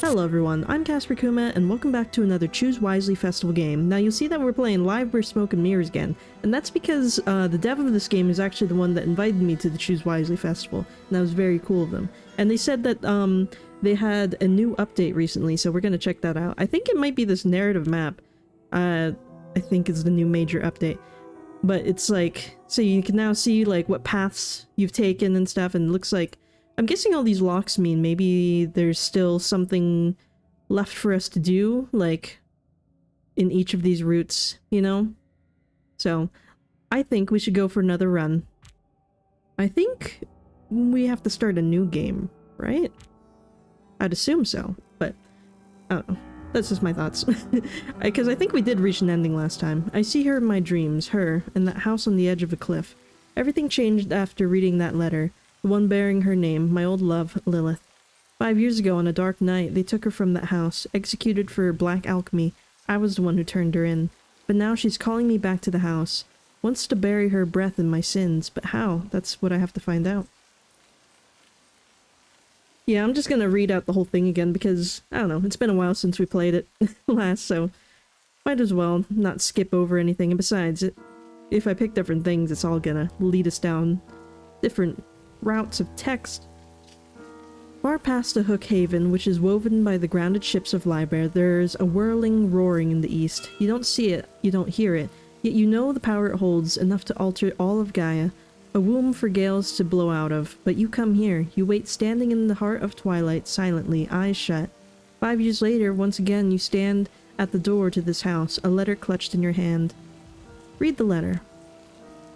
Hello everyone, I'm Casper Kuma, and welcome back to another Choose Wisely Festival game. Now you'll see that we're playing Livber Smoke and Mirrors again, and that's because the dev of this game is actually the one that invited me to the Choose Wisely Festival, and that was very cool of them. And they said that they had a new update recently, so we're gonna check that out. I think it might be this narrative map, I think is the new major update. But it's like, so you can now see like what paths you've taken and stuff, and it looks like, I'm guessing all these locks mean maybe there's still something left for us to do, like, in each of these routes, you know? So, I think we should go for another run. I think we have to start a new game, right? I'd assume so, but I don't know. That's just my thoughts. Because I think we did reach an ending last time. I see her in my dreams, her, in that house on the edge of a cliff. Everything changed after reading that letter. The one bearing her name, my old love, Lilith. 5 years ago on a dark night, they took her from that house, executed for black alchemy. I was the one who turned her in. But now she's calling me back to the house. Wants to bury her breath in my sins, but how? That's what I have to find out. Yeah, I'm just gonna read out the whole thing again because, I don't know, it's been a while since we played it last, so might as well not skip over anything. And besides, if I pick different things, it's all gonna lead us down different routes of text. Far past a hook haven, which is woven by the grounded ships of Livber, there's a whirling roaring in the east. You don't see it, you don't hear it, yet you know the power it holds, enough to alter all of Gaia. A womb for gales to blow out of. But you come here, you wait standing in the heart of twilight, silently, eyes shut. 5 years later, once again, you stand at the door to this house, a letter clutched in your hand. Read the letter.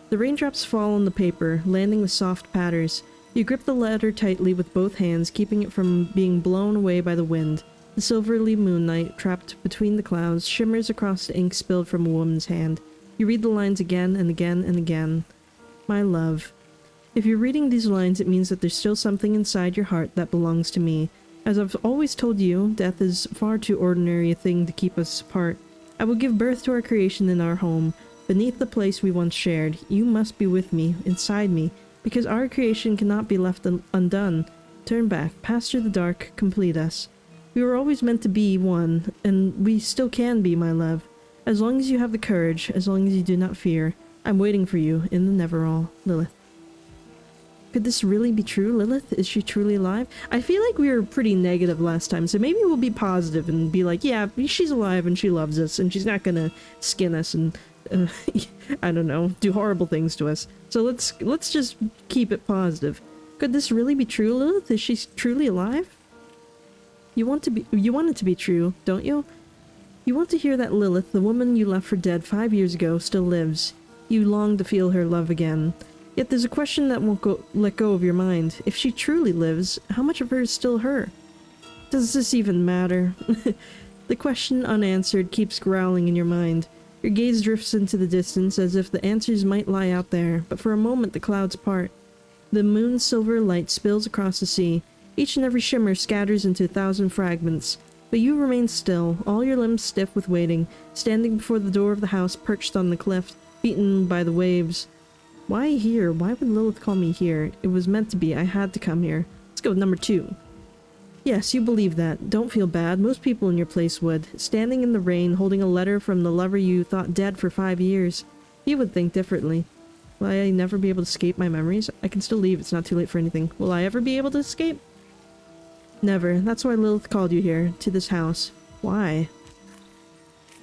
The raindrops fall on the paper, landing with soft patters. You grip the letter tightly with both hands, keeping it from being blown away by the wind. The silvery moonlight, trapped between the clouds, shimmers across the ink spilled from a woman's hand. You read the lines again and again and again. My love. If you're reading these lines, it means that there's still something inside your heart that belongs to me. As I've always told you, death is far too ordinary a thing to keep us apart. I will give birth to our creation in our home. Beneath the place we once shared, you must be with me, inside me, because our creation cannot be left undone. Turn back, pass through the dark, complete us. We were always meant to be one, and we still can be, my love. As long as you have the courage, as long as you do not fear, I'm waiting for you in the Neverall, Lilith. Could this really be true, Lilith? Is she truly alive? I feel like we were pretty negative last time, so maybe we'll be positive and be like, yeah, she's alive and she loves us, and she's not gonna skin us and I don't know, do horrible things to us. So let's just keep it positive. Could this really be true, Lilith? Is she truly alive? You want it to be true, don't you? You want to hear that Lilith, the woman you left for dead 5 years ago, still lives. You long to feel her love again. Yet there's a question that won't let go of your mind. If she truly lives, how much of her is still her? Does this even matter? The question unanswered keeps growling in your mind. Your gaze drifts into the distance as if the answers might lie out there, but for a moment the clouds part. The moon's silver light spills across the sea. Each and every shimmer scatters into 1,000 fragments. But you remain still, all your limbs stiff with waiting, standing before the door of the house perched on the cliff, beaten by the waves. Why here? Why would Lilith call me here? It was meant to be. I had to come here. Let's go with number 2. Yes, you believe that. Don't feel bad. Most people in your place would. Standing in the rain, holding a letter from the lover you thought dead for 5 years. You would think differently. Will I never be able to escape my memories? I can still leave. It's not too late for anything. Will I ever be able to escape? Never. That's why Lilith called you here, to this house. Why?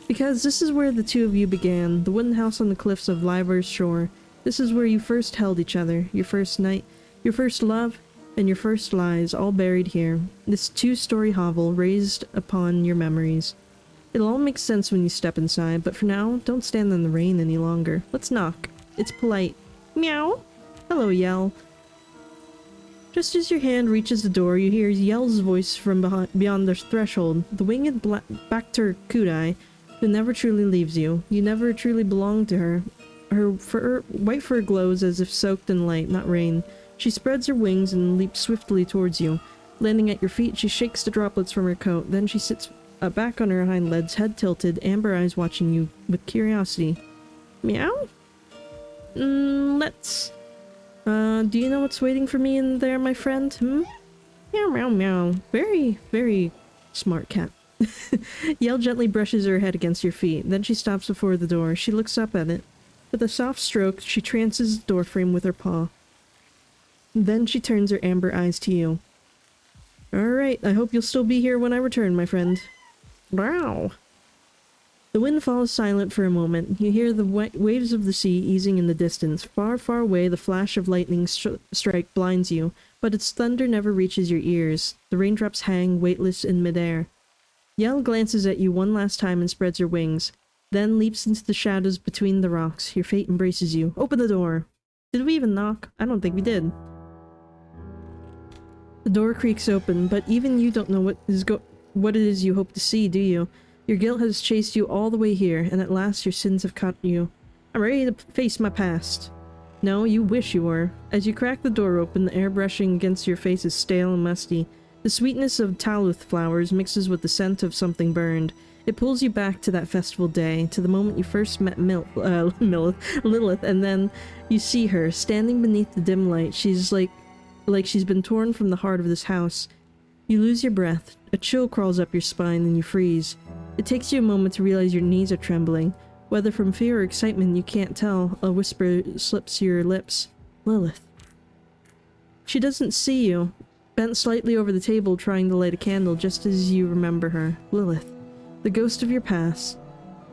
Because this is where the two of you began, the wooden house on the cliffs of Livber's shore. This is where you first held each other, your first night, your first love, and your first lies, all buried here. This 2-story hovel raised upon your memories. It'll all make sense when you step inside, but for now, don't stand in the rain any longer. Let's knock. It's polite. Meow. Hello, Yell. Just as your hand reaches the door, you hear Yell's voice from beyond the threshold. The winged Bacter Kudai, who never truly leaves you. You never truly belong to her. Her white fur glows as if soaked in light, not rain. She spreads her wings and leaps swiftly towards you. Landing at your feet, she shakes the droplets from her coat. Then she sits back on her hind legs, head tilted, amber eyes watching you with curiosity. Meow? Let's... do you know what's waiting for me in there, my friend? Meow, meow, meow. Very, very Smart cat. Yell gently brushes her head against your feet. Then she stops before the door. She looks up at it. With a soft stroke, she trances the doorframe with her paw. Then she turns her amber eyes to you. Alright, I hope you'll still be here when I return, my friend. Wow. The wind falls silent for a moment. You hear the waves of the sea easing in the distance. Far, far away, the flash of lightning strike blinds you, but its thunder never reaches your ears. The raindrops hang, weightless in midair. Yell glances at you one last time and spreads her wings, then leaps into the shadows between the rocks. Your fate embraces you. Open the door! Did we even knock? I don't think we did. The door creaks open, but even you don't know what it is you hope to see, do you? Your guilt has chased you all the way here, and at last your sins have caught you. I'm ready to face my past. No, you wish you were. As you crack the door open, the air brushing against your face is stale and musty. The sweetness of Lilith flowers mixes with the scent of something burned. It pulls you back to that festival day, to the moment you first met Lilith, and then you see her, standing beneath the dim light. She's like she's been torn from the heart of this house. You lose your breath. A chill crawls up your spine, and you freeze. It takes you a moment to realize your knees are trembling. Whether from fear or excitement, you can't tell. A whisper slips to your lips. Lilith. She doesn't see you. Bent slightly over the table, trying to light a candle just as you remember her. Lilith. The ghost of your past.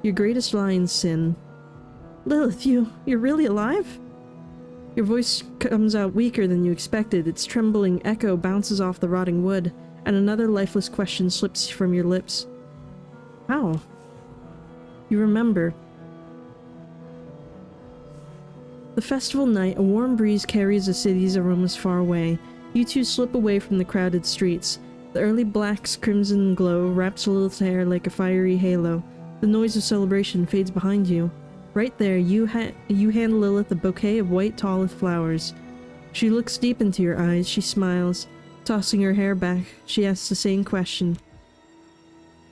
Your greatest lion's sin. Lilith, you're really alive? Your voice comes out weaker than you expected. Its trembling echo bounces off the rotting wood, and another lifeless question slips from your lips. How? You remember. The festival night, a warm breeze carries the city's aromas far away. You two slip away from the crowded streets. The early black's crimson glow wraps Lilith's hair like a fiery halo. The noise of celebration fades behind you. Right there, you hand Lilith a bouquet of white Lilith flowers. She looks deep into your eyes. She smiles. Tossing her hair back, she asks the same question.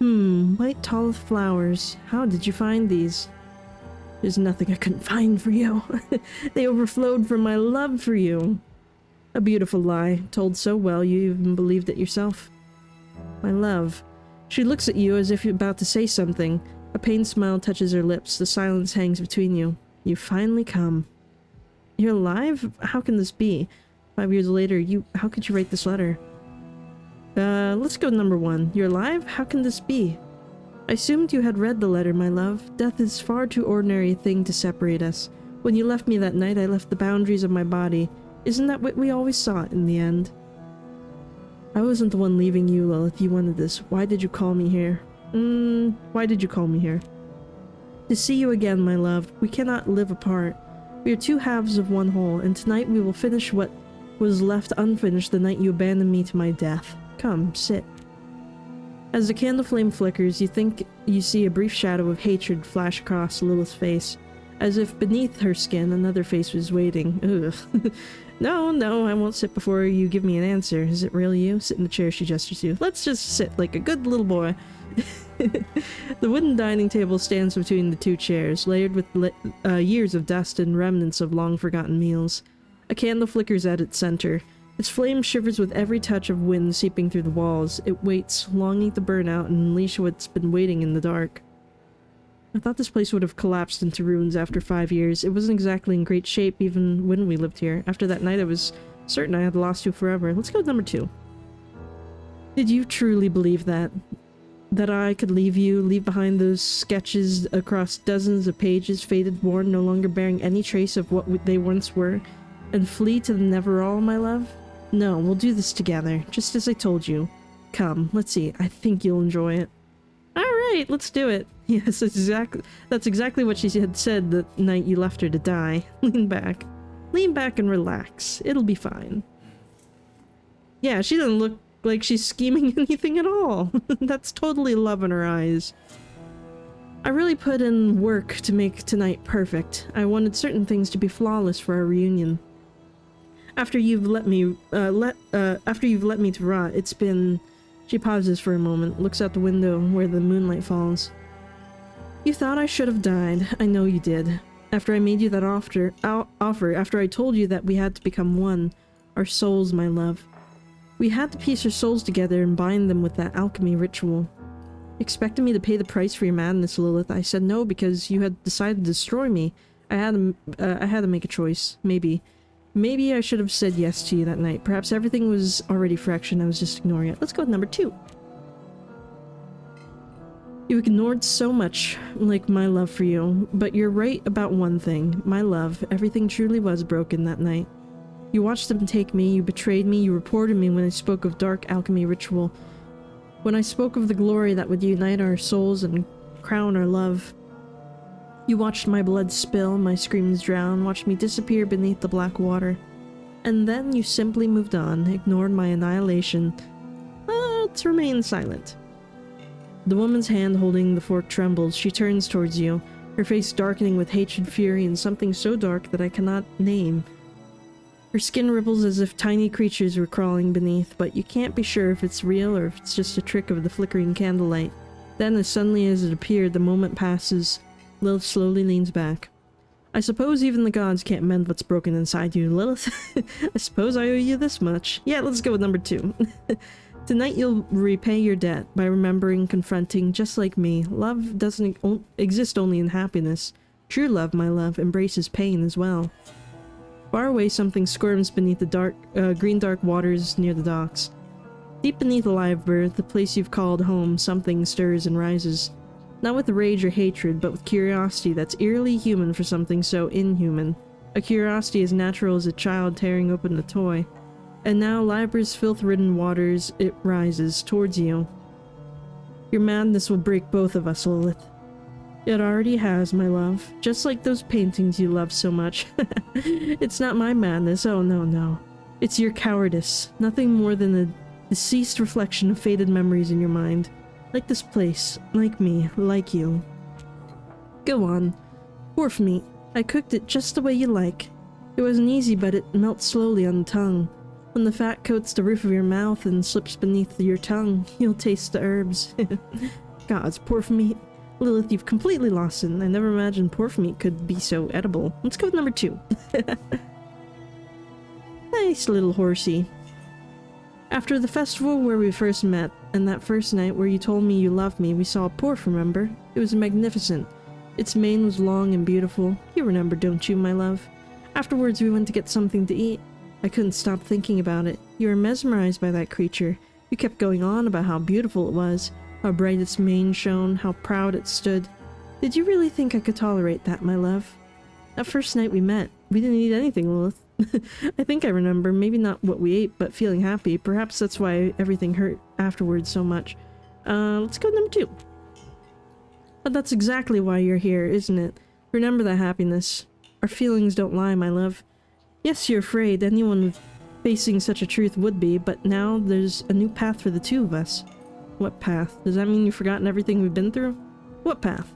White Lilith flowers. How did you find these? There's nothing I couldn't find for you. They overflowed from my love for you. A beautiful lie, told so well you even believed it yourself. My love. She looks at you as if you're about to say something. A pained smile touches her lips. The silence hangs between you. You finally come. You're alive? How can this be? 5 years later, how could you write this letter? Let's go number 1. You're alive? How can this be? I assumed you had read the letter, my love. Death is far too ordinary a thing to separate us. When you left me that night, I left the boundaries of my body. Isn't that what we always sought in the end? I wasn't the one leaving you, Lilith. You wanted this. Why did you call me here? Why did you call me here? To see you again, my love. We cannot live apart. We are two halves of one whole, and tonight we will finish what was left unfinished the night you abandoned me to my death. Come, sit. As the candle flame flickers, you think you see a brief shadow of hatred flash across Lilith's face, as if beneath her skin another face was waiting. Ugh. No, I won't sit before you give me an answer. Is it really you? Sit in the chair she gestures to. Let's just sit like a good little boy. The wooden dining table stands between the two chairs, layered with years of dust and remnants of long-forgotten meals. A candle flickers at its center. Its flame shivers with every touch of wind seeping through the walls. It waits, longing to burn out and unleash what's been waiting in the dark. I thought this place would have collapsed into ruins after 5 years. It wasn't exactly in great shape even when we lived here. After that night, I was certain I had lost you forever. Let's go with number 2. Did you truly believe that? That I could leave behind those sketches across dozens of pages, faded, worn, no longer bearing any trace of what they once were, and flee to the never-all, my love? No, we'll do this together, just as I told you. Come, let's see. I think you'll enjoy it. Alright, let's do it. Yes, that's exactly what she had said the night you left her to die. Lean back and relax. It'll be fine. Yeah, she doesn't look like she's scheming anything at all. That's totally love in her eyes. I really put in work to make tonight perfect. I wanted certain things to be flawless for our reunion. After you've let me to rot, it's been... She pauses for a moment, looks out the window where the moonlight falls. You thought I should have died. I know you did. After I made you that offer, after I told you that we had to become one. Our souls, my love. We had to piece our souls together and bind them with that alchemy ritual. Expecting me to pay the price for your madness, Lilith, I said no because you had decided to destroy me. I had to make a choice. Maybe I should have said yes to you that night. Perhaps everything was already fresh and I was just ignoring it. Let's go with number 2. You ignored so much, like my love for you, but you're right about one thing. My love, everything truly was broken that night. You watched them take me, you betrayed me, you reported me when I spoke of dark alchemy ritual. When I spoke of the glory that would unite our souls and crown our love. You watched my blood spill, my screams drown, watched me disappear beneath the black water. And then you simply moved on, ignored my annihilation. To remain silent. The woman's hand holding the fork trembles. She turns towards you, her face darkening with hatred, fury, and something so dark that I cannot name. Her skin ripples as if tiny creatures were crawling beneath, but you can't be sure if it's real or if it's just a trick of the flickering candlelight. Then, as suddenly as it appeared, the moment passes. Lilith slowly leans back. I suppose even the gods can't mend what's broken inside you, Lilith. I suppose I owe you this much. Yeah, let's go with number 2. Tonight you'll repay your debt by remembering, confronting, just like me. Love doesn't exist only in happiness. True love, my love, embraces pain as well. Far away something squirms beneath the green dark waters near the docks. Deep beneath Livber, the place you've called home, something stirs and rises. Not with rage or hatred, but with curiosity that's eerily human for something so inhuman. A curiosity as natural as a child tearing open a toy. And now, Livber's filth-ridden waters, it rises towards you. Your madness will break both of us, Lilith. It already has, my love. Just like those paintings you love so much. It's not my madness, oh no. It's your cowardice. Nothing more than a deceased reflection of faded memories in your mind. Like this place, like me, like you. Go on. Wharf meat. I cooked it just the way you like. It wasn't easy, but it melts slowly on the tongue. When the fat coats the roof of your mouth and slips beneath your tongue, you'll taste the herbs. Gods, pork meat. Lilith, you've completely lost it. I never imagined pork meat could be so edible. Let's go with number 2. Nice little horsey. After the festival where we first met, and that first night where you told me you loved me, we saw a pork, remember? It was magnificent. Its mane was long and beautiful. You remember, don't you, my love? Afterwards, we went to get something to eat. I couldn't stop thinking about it. You were mesmerized by that creature. You kept going on about how beautiful it was, how bright its mane shone, how proud it stood. Did you really think I could tolerate that, my love? That first night we met, we didn't eat anything, Lilith. I think I remember, maybe not what we ate, but feeling happy. Perhaps that's why everything hurt afterwards so much. Let's go number 2. But that's exactly why you're here, isn't it? Remember that happiness. Our feelings don't lie, my love. Yes, you're afraid. Anyone facing such a truth would be, but now there's a new path for the two of us. What path? Does that mean you've forgotten everything we've been through? What path?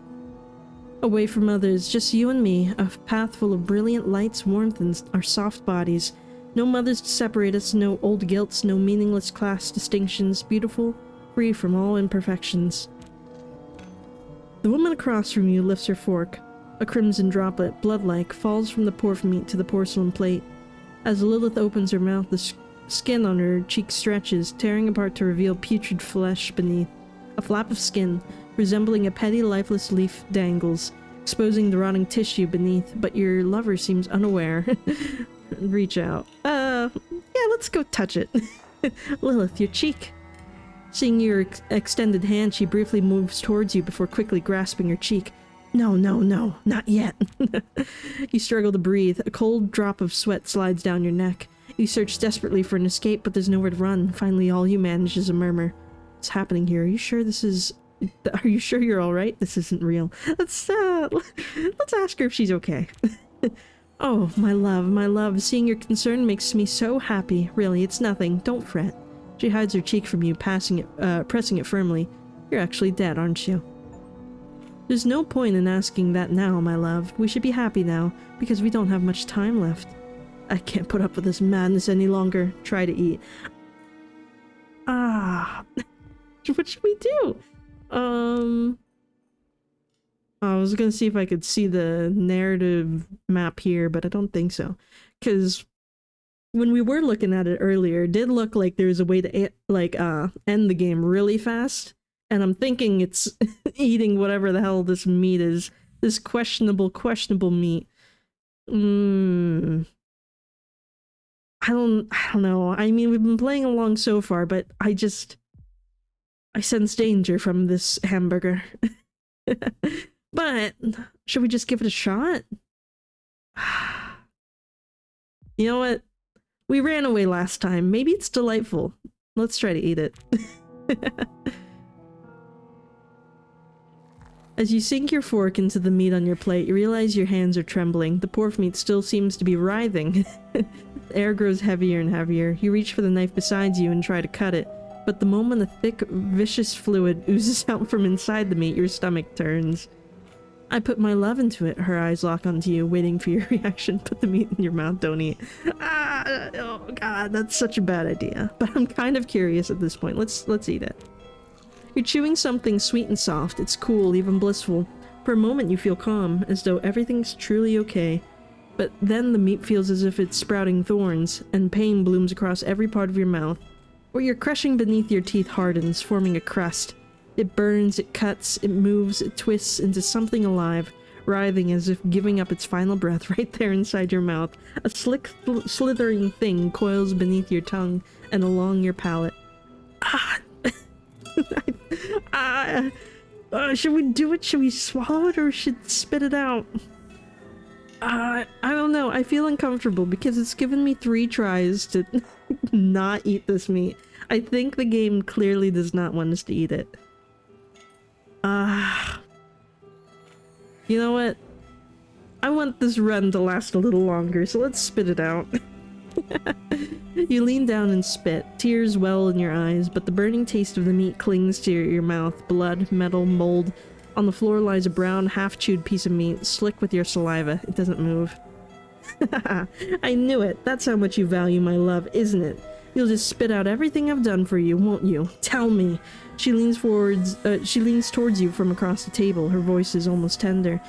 Away from others, just you and me, a path full of brilliant lights, warmth, and our soft bodies. No mothers to separate us, no old guilts, no meaningless class distinctions, beautiful, free from all imperfections. The woman across from you lifts her fork. A crimson droplet, blood-like, falls from the pork meat to the porcelain plate. As Lilith opens her mouth, the skin on her cheek stretches, tearing apart to reveal putrid flesh beneath. A flap of skin, resembling a petty, lifeless leaf, dangles, exposing the rotting tissue beneath, but your lover seems unaware. Reach out. Yeah, let's go touch it. Lilith, your cheek. Seeing your extended hand, she briefly moves towards you before quickly grasping your cheek. No, not yet. You struggle to breathe. A cold drop of sweat slides down your neck. You search desperately for an escape, but there's nowhere to run. Finally, all you manage is a murmur. What's happening here? Are you sure this is... Are you sure you're alright? This isn't real. Let's ask her if she's okay. Oh, my love. Seeing your concern makes me so happy. Really, it's nothing. Don't fret. She hides her cheek from you, pressing it firmly. You're actually dead, aren't you? There's no point in asking that now, my love. We should be happy now, because we don't have much time left. I can't put up with this madness any longer. Try to eat. What should we do? I was gonna see if I could see the narrative map here, but I don't think so. Because when we were looking at it earlier, it did look like there's a way to end the game really fast. And I'm thinking it's eating whatever the hell this meat is. This questionable meat. I don't know. I mean, we've been playing along so far, but I sense danger from this hamburger. But should we just give it a shot? You know what? We ran away last time. Maybe it's delightful. Let's try to eat it. As you sink your fork into the meat on your plate, you realize your hands are trembling. The pork meat still seems to be writhing. The air grows heavier and heavier. You reach for the knife beside you and try to cut it. But the moment a thick, vicious fluid oozes out from inside the meat, your stomach turns. I put my love into it. Her eyes lock onto you, waiting for your reaction. Put the meat in your mouth, don't eat. Oh god, that's such a bad idea. But I'm kind of curious at this point. Let's eat it. You're chewing something sweet and soft. It's cool, even blissful. For a moment you feel calm, as though everything's truly okay. But then the meat feels as if it's sprouting thorns, and pain blooms across every part of your mouth. What you're crushing beneath your teeth hardens, forming a crust. It burns, it cuts, it moves, it twists into something alive, writhing as if giving up its final breath right there inside your mouth. A slick, slithering thing coils beneath your tongue and along your palate. Should we do it? Should we swallow it or should spit it out? I don't know. I feel uncomfortable because it's given me 3 tries to not eat this meat. I think the game clearly does not want us to eat it. You know what? I want this run to last a little longer, so let's spit it out. You lean down and spit. Tears well in your eyes, but the burning taste of the meat clings to your mouth. Blood, metal, mold. On the floor lies a brown, half-chewed piece of meat, slick with your saliva. It doesn't move. I knew it. That's how much you value my love, isn't it? You'll just spit out everything I've done for you, won't you? Tell me. She leans towards you from across the table. Her voice is almost tender.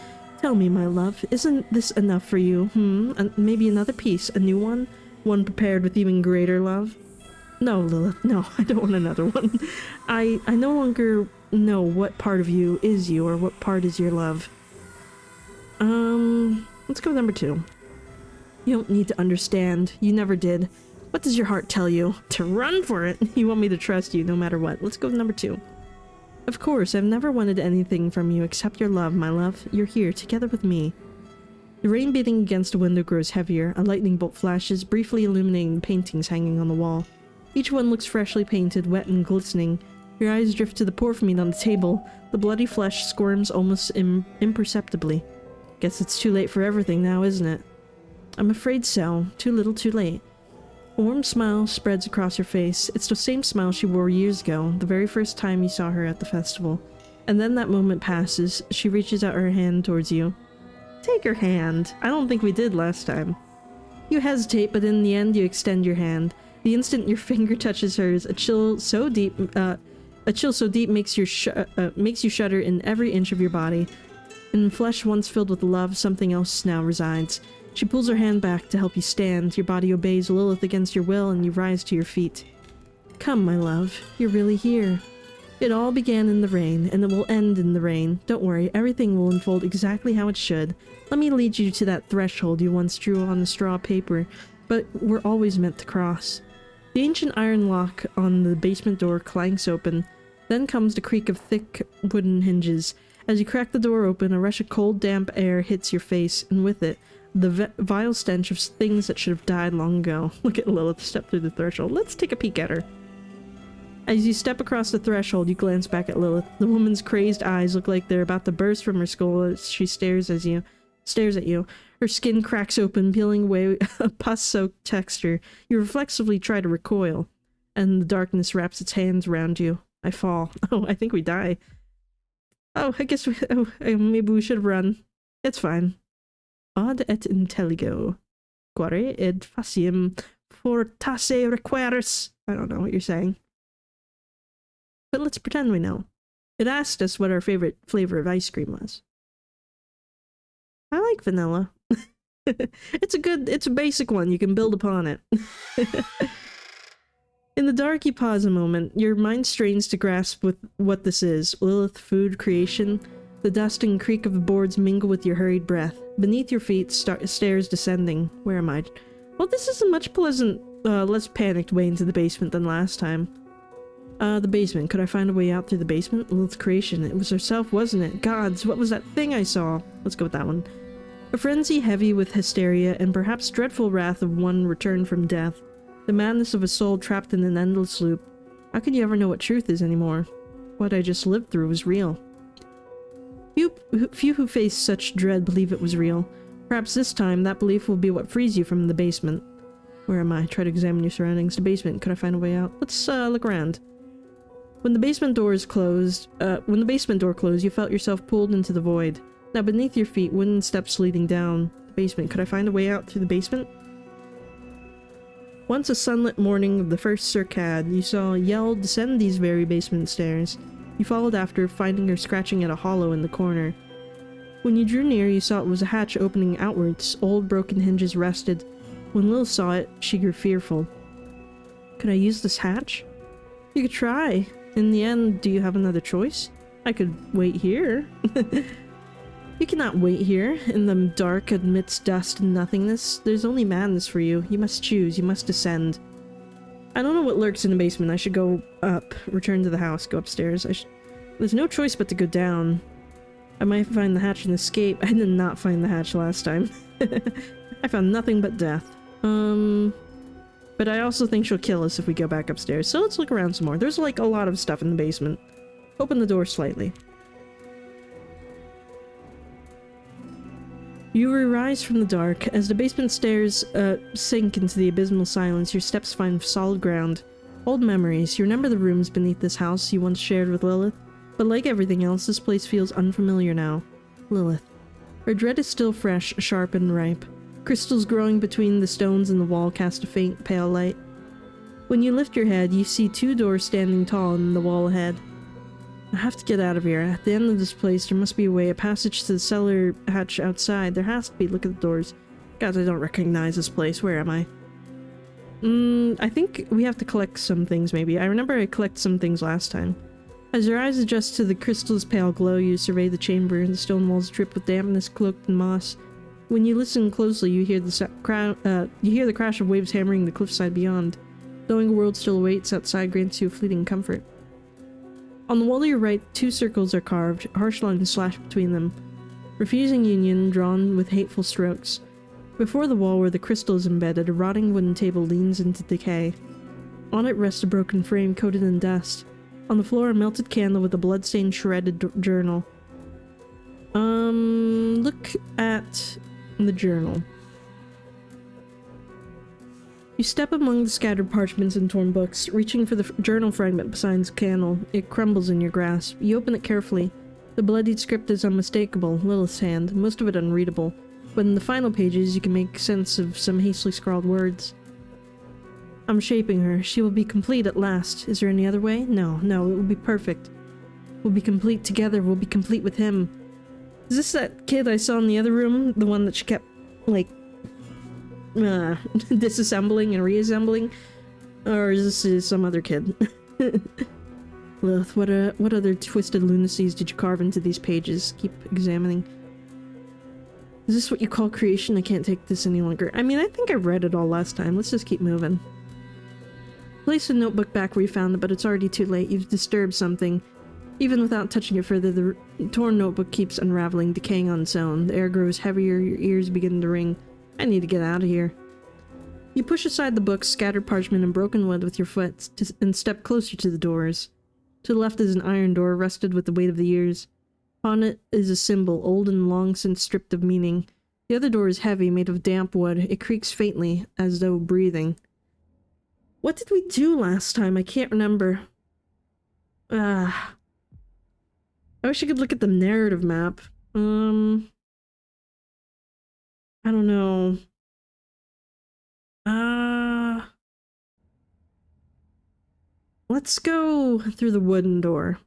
Tell me, my love, isn't this enough for you? Maybe another piece, a new one? One prepared with even greater love? No, Lilith, no, I don't want another one. I no longer know what part of you is you or what part is your love. Let's go with number 2. You don't need to understand. You never did. What does your heart tell you? To run for it? You want me to trust you no matter what. Let's go with number 2. Of course, I've never wanted anything from you except your love, my love. You're here, together with me. The rain beating against the window grows heavier. A lightning bolt flashes, briefly illuminating the paintings hanging on the wall. Each one looks freshly painted, wet and glistening. Your eyes drift to the pork meat on the table. The bloody flesh squirms almost imperceptibly. Guess it's too late for everything now, isn't it? I'm afraid so. Too little, too late. A warm smile spreads across her face. It's the same smile she wore years ago, the very first time you saw her at the festival. And then that moment passes. She reaches out her hand towards you. Take her hand. I don't think we did last time. You hesitate, but in the end you extend your hand. The instant your finger touches hers, a chill so deep makes you shudder in every inch of your body. In flesh once filled with love, something else now resides. She pulls her hand back to help you stand. Your body obeys Lilith against your will, and you rise to your feet. Come, my love. You're really here. It all began in the rain, and it will end in the rain. Don't worry, everything will unfold exactly how it should. Let me lead you to that threshold you once drew on the straw paper, but were always meant to cross. The ancient iron lock on the basement door clanks open. Then comes the creak of thick wooden hinges. As you crack the door open, a rush of cold, damp air hits your face, and with it, the vile stench of things that should have died long ago. Look at Lilith step through the threshold. Let's take a peek at her. As you step across the threshold, you glance back at Lilith. The woman's crazed eyes look like they're about to burst from her skull as she stares at you. Her skin cracks open, peeling away a pus-soaked texture. You reflexively try to recoil, and the darkness wraps its hands around you. I fall. Oh, I think we die. Oh, I guess maybe we should have run. It's fine. Ad et intelligo. Quare ed faciem fortasse requeris. I don't know what you're saying. But let's pretend we know. It asked us what our favorite flavor of ice cream was. I like vanilla. It's a basic one. You can build upon it. In the dark, you pause a moment. Your mind strains to grasp with what this is. Lilith, food, creation. The dust and creak of the boards mingle with your hurried breath. Beneath your feet, stairs descending. Where am I? Well, this is a much less panicked way into the basement than last time. The basement. Could I find a way out through the basement? Lilith's creation. It was herself, wasn't it? Gods, what was that thing I saw? Let's go with that one. A frenzy heavy with hysteria and perhaps dreadful wrath of one returned from death. The madness of a soul trapped in an endless loop. How can you ever know what truth is anymore? What I just lived through was real. Few who face such dread believe it was real. Perhaps this time, that belief will be what frees you from the basement. Where am I? Try to examine your surroundings. The basement. Could I find a way out? Let's, look around. When the basement door closed, you felt yourself pulled into the void. Now beneath your feet, wooden steps leading down the basement. Could I find a way out through the basement? Once a sunlit morning of the first circad, you saw Yell descend these very basement stairs. You followed after, finding her scratching at a hollow in the corner. When you drew near, you saw it was a hatch opening outwards. Old broken hinges rested. When Lil saw it, she grew fearful. Could I use this hatch? You could try. In the end, do you have another choice? I could wait here. You cannot wait here, in the dark amidst dust and nothingness. There's only madness for you. You must choose. You must descend. I don't know what lurks in the basement. I should go up. Return to the house. Go upstairs. There's no choice but to go down. I might find the hatch and escape. I did not find the hatch last time. I found nothing but death. But I also think she'll kill us if we go back upstairs. So let's look around some more. There's like a lot of stuff in the basement. Open the door slightly. You arise from the dark. As the basement stairs sink into the abysmal silence, your steps find solid ground. Old memories. You remember the rooms beneath this house you once shared with Lilith? But like everything else, this place feels unfamiliar now. Lilith. Her dread is still fresh, sharp, and ripe. Crystals growing between the stones in the wall cast a faint, pale light. When you lift your head, you see two doors standing tall in the wall ahead. I have to get out of here. At the end of this place, there must be a way, a passage to the cellar hatch outside. There has to be. Look at the doors. God, I don't recognize this place. Where am I? I think we have to collect some things, maybe. I remember I collected some things last time. As your eyes adjust to the crystal's pale glow, you survey the chamber. The stone walls drip with dampness cloaked in moss. When you listen closely, you hear the crash of waves hammering the cliffside beyond. Knowing a world still awaits outside grants you fleeting comfort. On the wall to your right, two circles are carved, harsh lines slashed between them. Refusing union, drawn with hateful strokes. Before the wall where the crystal is embedded, a rotting wooden table leans into decay. On it rests a broken frame coated in dust. On the floor, a melted candle with a blood-stained shredded journal. Look at the journal. You step among the scattered parchments and torn books, reaching for the journal fragment beside the candle. It crumbles in your grasp. You open it carefully. The bloodied script is unmistakable, Lilith's hand, most of it unreadable, but in the final pages you can make sense of some hastily scrawled words. I'm shaping her. She will be complete at last. Is there any other way? No, it will be perfect. We'll be complete together. We'll be complete with him. Is this that kid I saw in the other room? The one that she kept, like, disassembling and reassembling? Or is this some other kid? Lilith, what other twisted lunacies did you carve into these pages? Keep examining. Is this what you call creation? I can't take this any longer. I mean, I think I read it all last time. Let's just keep moving. Place the notebook back where you found it, but it's already too late. You've disturbed something. Even without touching it further, the torn notebook keeps unraveling, decaying on its own. The air grows heavier, your ears begin to ring. I need to get out of here. You push aside the books, scattered parchment, and broken wood with your foot, and step closer to the doors. To the left is an iron door, rusted with the weight of the years. On it is a symbol, old and long since stripped of meaning. The other door is heavy, made of damp wood. It creaks faintly, as though breathing. What did we do last time? I can't remember. I wish I could look at the narrative map. I don't know. Let's go through the wooden door.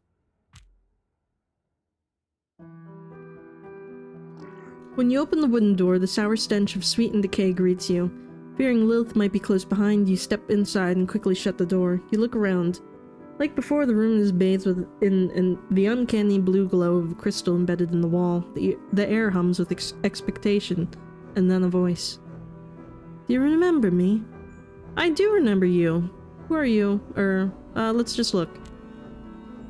When you open the wooden door, the sour stench of sweetened decay greets you. Fearing Lilith might be close behind, you step inside and quickly shut the door. You look around. Like before, the room is bathed in the uncanny blue glow of crystal embedded in the wall. The air hums with expectation, and then a voice. Do you remember me? I do remember you. Who are you? Let's just look.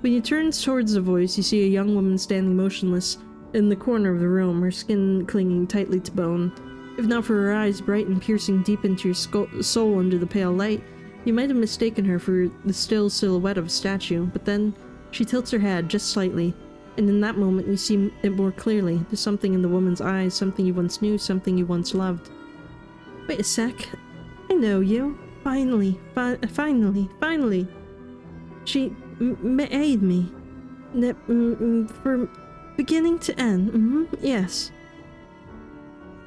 When you turn towards the voice, you see a young woman standing motionless in the corner of the room, her skin clinging tightly to bone. If not for her eyes bright and piercing deep into your soul under the pale light, you might have mistaken her for the still silhouette of a statue, but then she tilts her head just slightly, and in that moment you see it more clearly. There's something in the woman's eyes, something you once knew, something you once loved. Wait a sec. I know you. Finally. Finally. She made me. From beginning to end. Yes.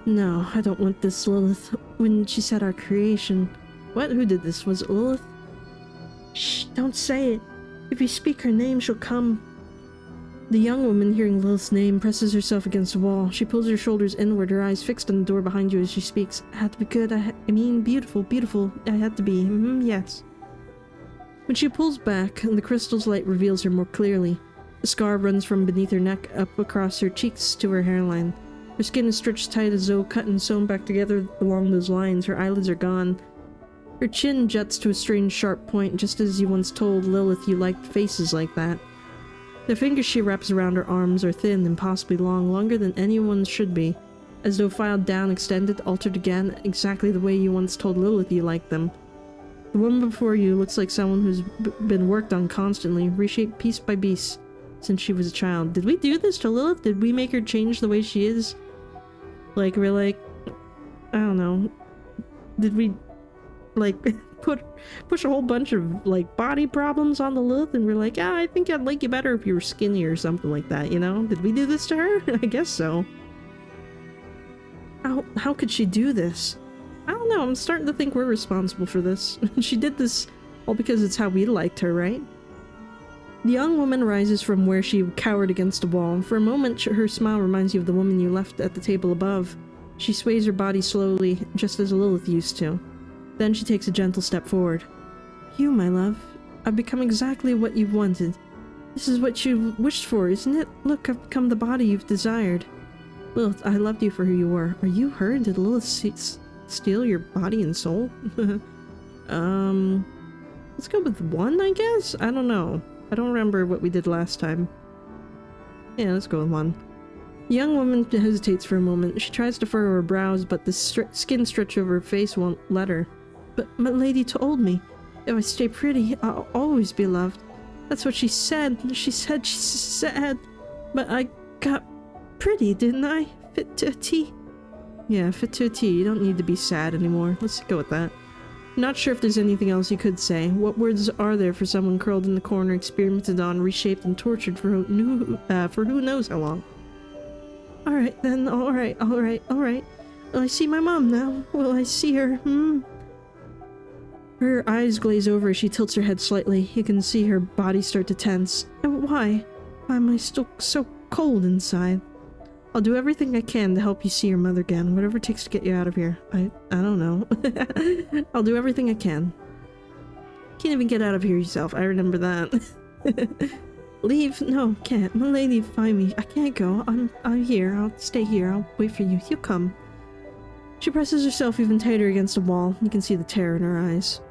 No, I don't want this, Lilith. When she said our creation... What? Who did this? Was it Lilith? Shh, don't say it. If you speak her name, she'll come. The young woman, hearing Lilith's name, presses herself against the wall. She pulls her shoulders inward, her eyes fixed on the door behind you as she speaks. I had to be good. I mean, beautiful. I had to be. Yes. When she pulls back, the crystal's light reveals her more clearly. A scar runs from beneath her neck up across her cheeks to her hairline. Her skin is stretched tight as though cut and sewn back together along those lines. Her eyelids are gone. Her chin juts to a strange sharp point, just as you once told Lilith you liked faces like that. The fingers she wraps around her arms are thin and possibly long, longer than anyone's should be, as though filed down, extended, altered again, exactly the way you once told Lilith you liked them. The woman before you looks like someone who's been worked on constantly, reshaped piece by piece, since she was a child. Did we do this to Lilith? Did we make her change the way she is? Like, we're like... I don't know. Did we... like, push a whole bunch of, like, body problems on the Lilith, and we're like, yeah, I think I'd like you better if you were skinny or something like that, you know? Did we do this to her? I guess so. How could she do this? I don't know, I'm starting to think we're responsible for this. She did this all because it's how we liked her, right? The young woman rises from where she cowered against a wall, and for a moment her smile reminds you of the woman you left at the table above. She sways her body slowly, just as Lilith used to. Then she takes a gentle step forward. You, my love, I've become exactly what you've wanted. This is what you wished for, isn't it? Look, I've become the body you've desired. Lilith, I loved you for who you were. Are you her? Did Lilith steal your body and soul? Let's go with 1, I guess? I don't know. I don't remember what we did last time. Yeah, let's go with 1. The young woman hesitates for a moment. She tries to furrow her brows, but the skin stretch over her face won't let her. But my lady told me, if I stay pretty, I'll always be loved. That's what she said. She said. But I got pretty, didn't I? Fit to a T. Yeah, fit to a T. You don't need to be sad anymore. Let's go with that. Not sure if there's anything else you could say. What words are there for someone curled in the corner, experimented on, reshaped, and tortured for who knows how long? Alright then, alright. Will I see my mom now? Will I see her? Her eyes glaze over as she tilts her head slightly. You can see her body start to tense. And why? Why am I still so cold inside? I'll do everything I can to help you see your mother again. Whatever it takes to get you out of here. I don't know. I'll do everything I can. Can't even get out of here yourself. I remember that. Leave? No, can't. My lady, find me. I can't go. I'm here. I'll stay here. I'll wait for you. You'll come. She presses herself even tighter against the wall. You can see the terror in her eyes.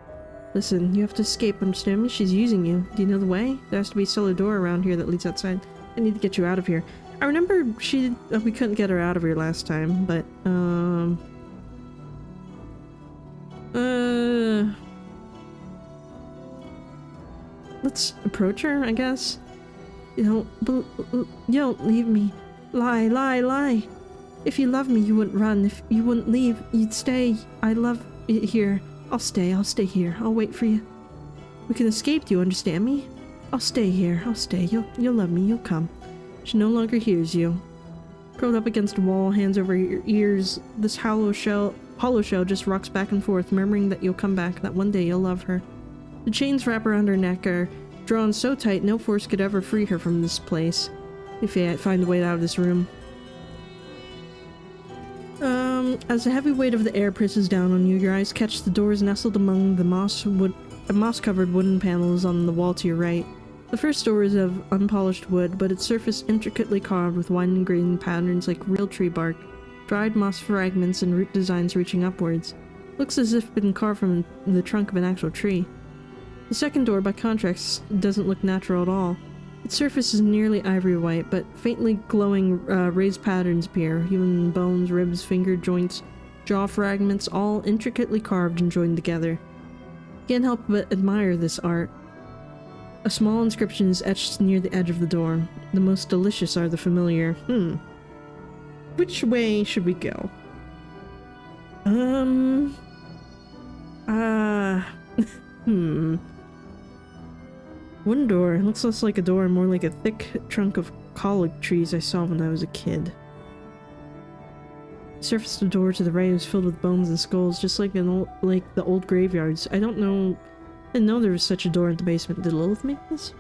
Listen, you have to escape, understand me? She's using you. Do you know the way? There has to be a cellar door around here that leads outside. I need to get you out of here. I remember we couldn't get her out of here last time, but, let's approach her, I guess. You don't leave me. Lie. If you love me, you wouldn't run. If you wouldn't leave, you'd stay. I love it here. I'll stay here. I'll wait for you. We can escape, do you understand me? I'll stay here. I'll stay. You'll love me. You'll come. She no longer hears you. Curled up against a wall, hands over your ears, this hollow shell just rocks back and forth, murmuring that you'll come back, that one day you'll love her. The chains wrap around her neck are drawn so tight no force could ever free her from this place. If you find a way out of this room. As the heavy weight of the air presses down on you, your eyes catch the doors nestled among the moss-covered wooden panels on the wall to your right. The first door is of unpolished wood, but its surface intricately carved with winding grain patterns like real tree bark, dried moss fragments and root designs reaching upwards. Looks as if been carved from the trunk of an actual tree. The second door, by contrast, doesn't look natural at all. Its surface is nearly ivory white, but faintly glowing raised patterns appear. Human bones, ribs, finger joints, jaw fragments, all intricately carved and joined together. Can't help but admire this art. A small inscription is etched near the edge of the door. The most delicious are the familiar. Which way should we go? One door. Looks less like a door and more like a thick trunk of collard trees I saw when I was a kid. The surface of the door to the right was filled with bones and skulls, just like the old graveyards. I didn't know there was such a door in the basement. Did Lilith make this?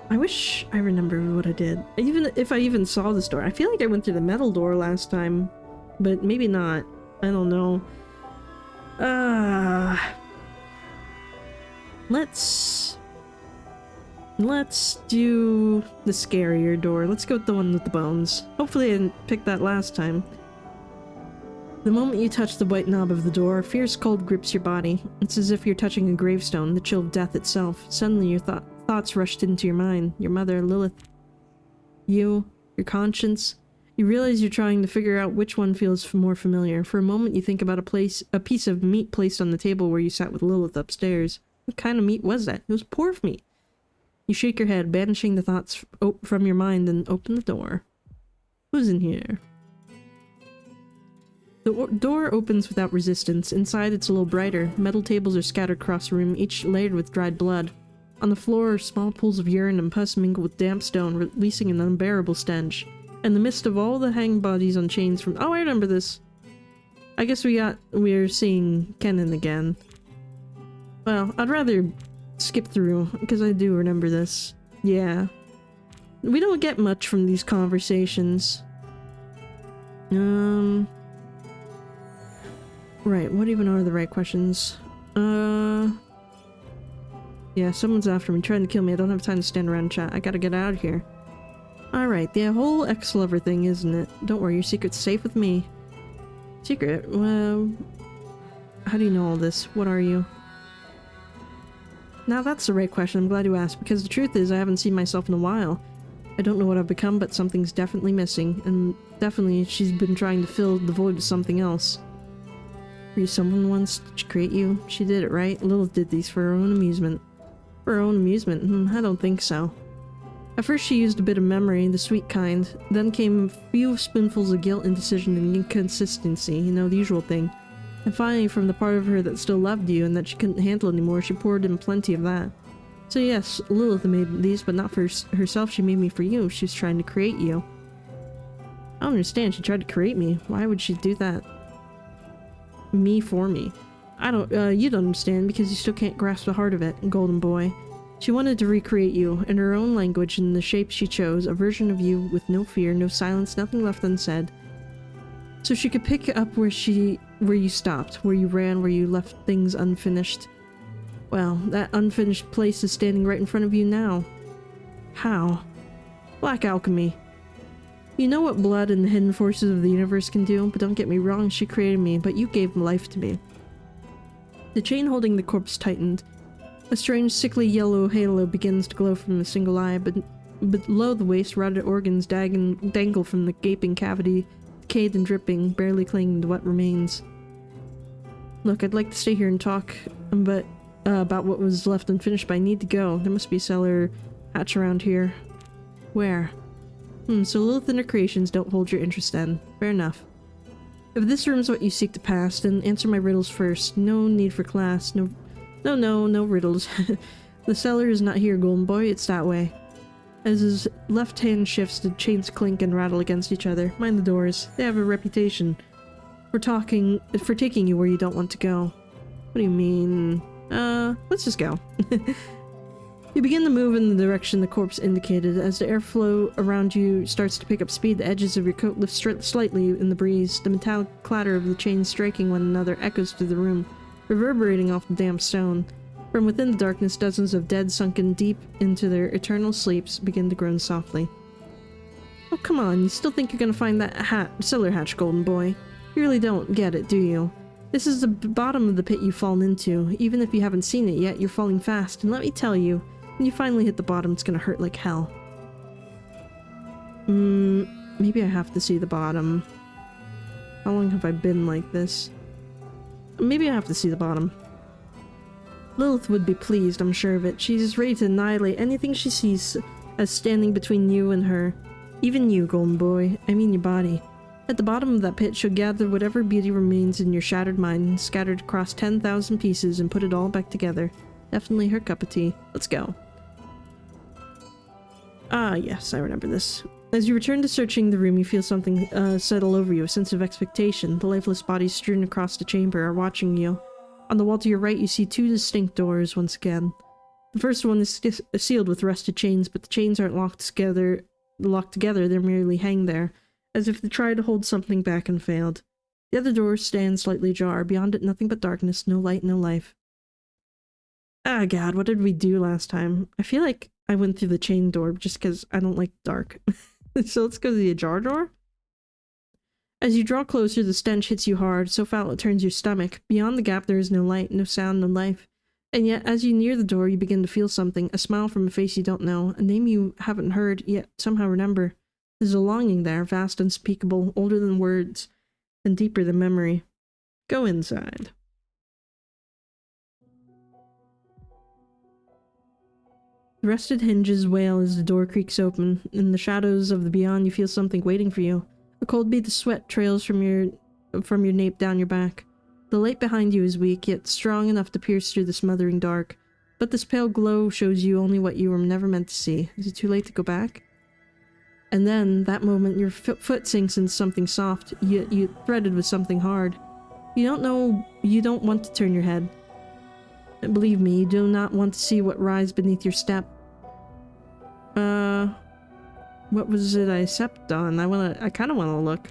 I wish I remembered what I did. Even if I even saw this door. I feel like I went through the metal door last time, but maybe not. I don't know. Let's do the scarier door. Let's go with the one with the bones. Hopefully I didn't pick that last time. The moment you touch the white knob of the door, a fierce cold grips your body. It's as if you're touching a gravestone, the chill of death itself. Suddenly your thoughts rushed into your mind. Your mother, Lilith. You, your conscience. You realize you're trying to figure out which one feels more familiar. For a moment you think about a piece of meat placed on the table where you sat with Lilith upstairs. What kind of meat was that? It was pork meat. You shake your head, banishing the thoughts from your mind, and open the door. Who's in here? The door opens without resistance. Inside, it's a little brighter. Metal tables are scattered across the room, each layered with dried blood. On the floor are small pools of urine and pus mingled with damp stone, releasing an unbearable stench. In the midst of all the hanging bodies on chains from— oh, I remember this! I guess we're seeing Kenan again. Well, I'd rather skip through, because I do remember this. Yeah. We don't get much from these conversations. Right, what even are the right questions? Yeah, someone's after me, trying to kill me. I don't have time to stand around and chat. I gotta get out of here. Alright, the whole ex-lover thing, isn't it? Don't worry, your secret's safe with me. Secret? Well, how do you know all this? What are you? Now that's the right question. I'm glad you asked, because the truth is I haven't seen myself in a while. I don't know what I've become, but something's definitely missing, and definitely she's been trying to fill the void with something else. Were you someone once? Did she create you? She did it, right? Lilith did these for her own amusement. For her own amusement? I don't think so. At first she used a bit of memory, the sweet kind. Then came a few spoonfuls of guilt, indecision, and inconsistency, you know, the usual thing. And finally, from the part of her that still loved you and that she couldn't handle anymore, she poured in plenty of that. So yes, Lilith made these, but not for herself, she made me for you. She was trying to create you. I don't understand, she tried to create me. Why would she do that? Me for me. I don't, you don't understand because you still can't grasp the heart of it, golden boy. She wanted to recreate you, in her own language, in the shape she chose, a version of you with no fear, no silence, nothing left unsaid. So she could pick up where you stopped, where you ran, where you left things unfinished. Well, that unfinished place is standing right in front of you now. How? Black alchemy. You know what blood and the hidden forces of the universe can do, but don't get me wrong, she created me, but you gave life to me. The chain holding the corpse tightened. A strange, sickly yellow halo begins to glow from a single eye, but below the waist, rotted organs dangle from the gaping cavity, decayed and dripping, barely clinging to what remains. Look, I'd like to stay here and talk, but about what was left unfinished, but I need to go. There must be a cellar hatch around here. Where? So Lilith and her creations don't hold your interest then. Fair enough. If this room's what you seek to pass, then answer my riddles first. No need for class. No riddles. The cellar is not here, golden boy. It's that way. As his left hand shifts, the chains clink and rattle against each other. Mind the doors. They have a reputation for taking you where you don't want to go. What do you mean? Let's just go. You begin to move in the direction the corpse indicated. As the airflow around you starts to pick up speed, the edges of your coat lift slightly in the breeze. The metallic clatter of the chains striking one another echoes through the room, reverberating off the damp stone. From within the darkness, dozens of dead sunken deep into their eternal sleeps begin to groan softly. Oh, come on, you still think you're gonna find that cellar hatch, golden boy? You really don't get it, do you? This is the bottom of the pit you've fallen into. Even if you haven't seen it yet, you're falling fast, and let me tell you, when you finally hit the bottom, it's gonna hurt like hell. Maybe I have to see the bottom. How long have I been like this? Maybe I have to see the bottom. Lilith would be pleased, I'm sure of it. She's ready to annihilate anything she sees as standing between you and her. Even you, golden boy. I mean your body. At the bottom of that pit, she'll gather whatever beauty remains in your shattered mind, scattered across 10,000 pieces, and put it all back together. Definitely her cup of tea. Let's go. Ah, yes, I remember this. As you return to searching the room, you feel something settle over you, a sense of expectation. The lifeless bodies strewn across the chamber are watching you. On the wall to your right, you see two distinct doors once again. The first one is sealed with rusted chains, but the chains aren't locked together, they merely hang there, as if they tried to hold something back and failed. The other door stands slightly ajar. Beyond it, nothing but darkness, no light, no life. Ah, God, what did we do last time? I feel like I went through the chain door just because I don't like dark. So let's go to the ajar door. As you draw closer, the stench hits you hard, so foul it turns your stomach. Beyond the gap there is no light, no sound, no life. And yet, as you near the door, you begin to feel something, a smile from a face you don't know, a name you haven't heard, yet somehow remember. There's a longing there, vast, unspeakable, older than words, and deeper than memory. Go inside. The rusted hinges wail as the door creaks open. In the shadows of the beyond, you feel something waiting for you. A cold bead of sweat trails from your nape down your back. The light behind you is weak, yet strong enough to pierce through the smothering dark. But this pale glow shows you only what you were never meant to see. Is it too late to go back? And then, that moment, your foot sinks into something soft, yet you threaded with something hard. You don't want to turn your head. Believe me, you do not want to see what lies beneath your step. What was it I stepped on? I kind of want to look.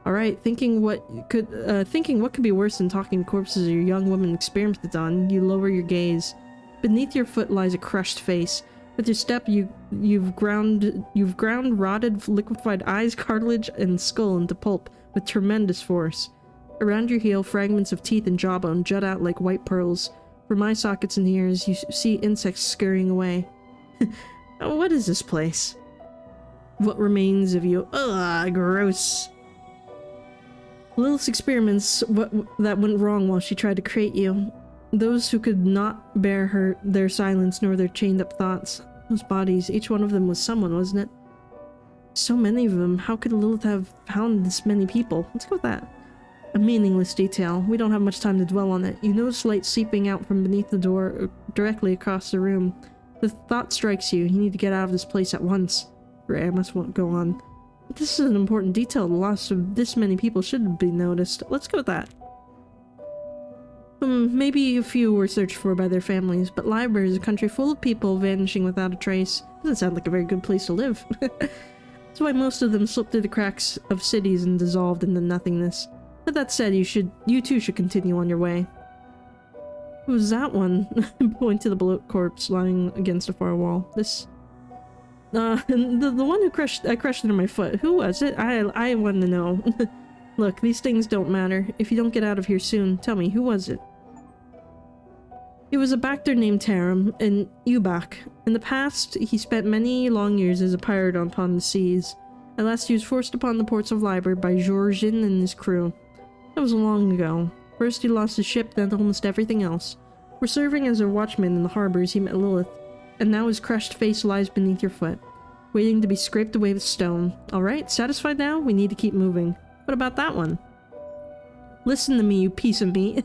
Alright, thinking what could be worse than talking to corpses your young woman experimented on, you lower your gaze. Beneath your foot lies a crushed face. With your step, you've ground rotted, liquefied eyes, cartilage, and skull into pulp with tremendous force. Around your heel, fragments of teeth and jawbone jut out like white pearls. From eye sockets and ears, you see insects scurrying away. What is this place? What remains of you? Ugh, gross. Lilith's experiments that went wrong while she tried to create you. Those who could not bear their silence nor their chained-up thoughts. Those bodies, each one of them was someone, wasn't it? So many of them. How could Lilith have found this many people? Let's go with that. A meaningless detail. We don't have much time to dwell on it. You notice light seeping out from beneath the door directly across the room. The thought strikes you. You need to get out of this place at once. Ray, I must go on. But this is an important detail. The loss of this many people should be noticed. Let's go with that. Maybe a few were searched for by their families, but Livber is a country full of people vanishing without a trace. Doesn't sound like a very good place to live. That's why most of them slipped through the cracks of cities and dissolved into nothingness. But that said, you too should continue on your way. Who's that one? Point to the bloat corpse lying against a far wall. This... the one who I crushed under my foot. Who was it? I want to know. Look, these things don't matter. If you don't get out of here soon, tell me, who was it? It was a Bacter named Tarim, in Ubak. In the past, he spent many long years as a pirate upon the seas. At last he was forced upon the ports of Livber by Georgian and his crew. That was long ago. First he lost his ship, then almost everything else. We're serving as a watchman in the harbors, he met Lilith. And now his crushed face lies beneath your foot, waiting to be scraped away with stone. Alright, satisfied now? We need to keep moving. What about that one? Listen to me, you piece of meat.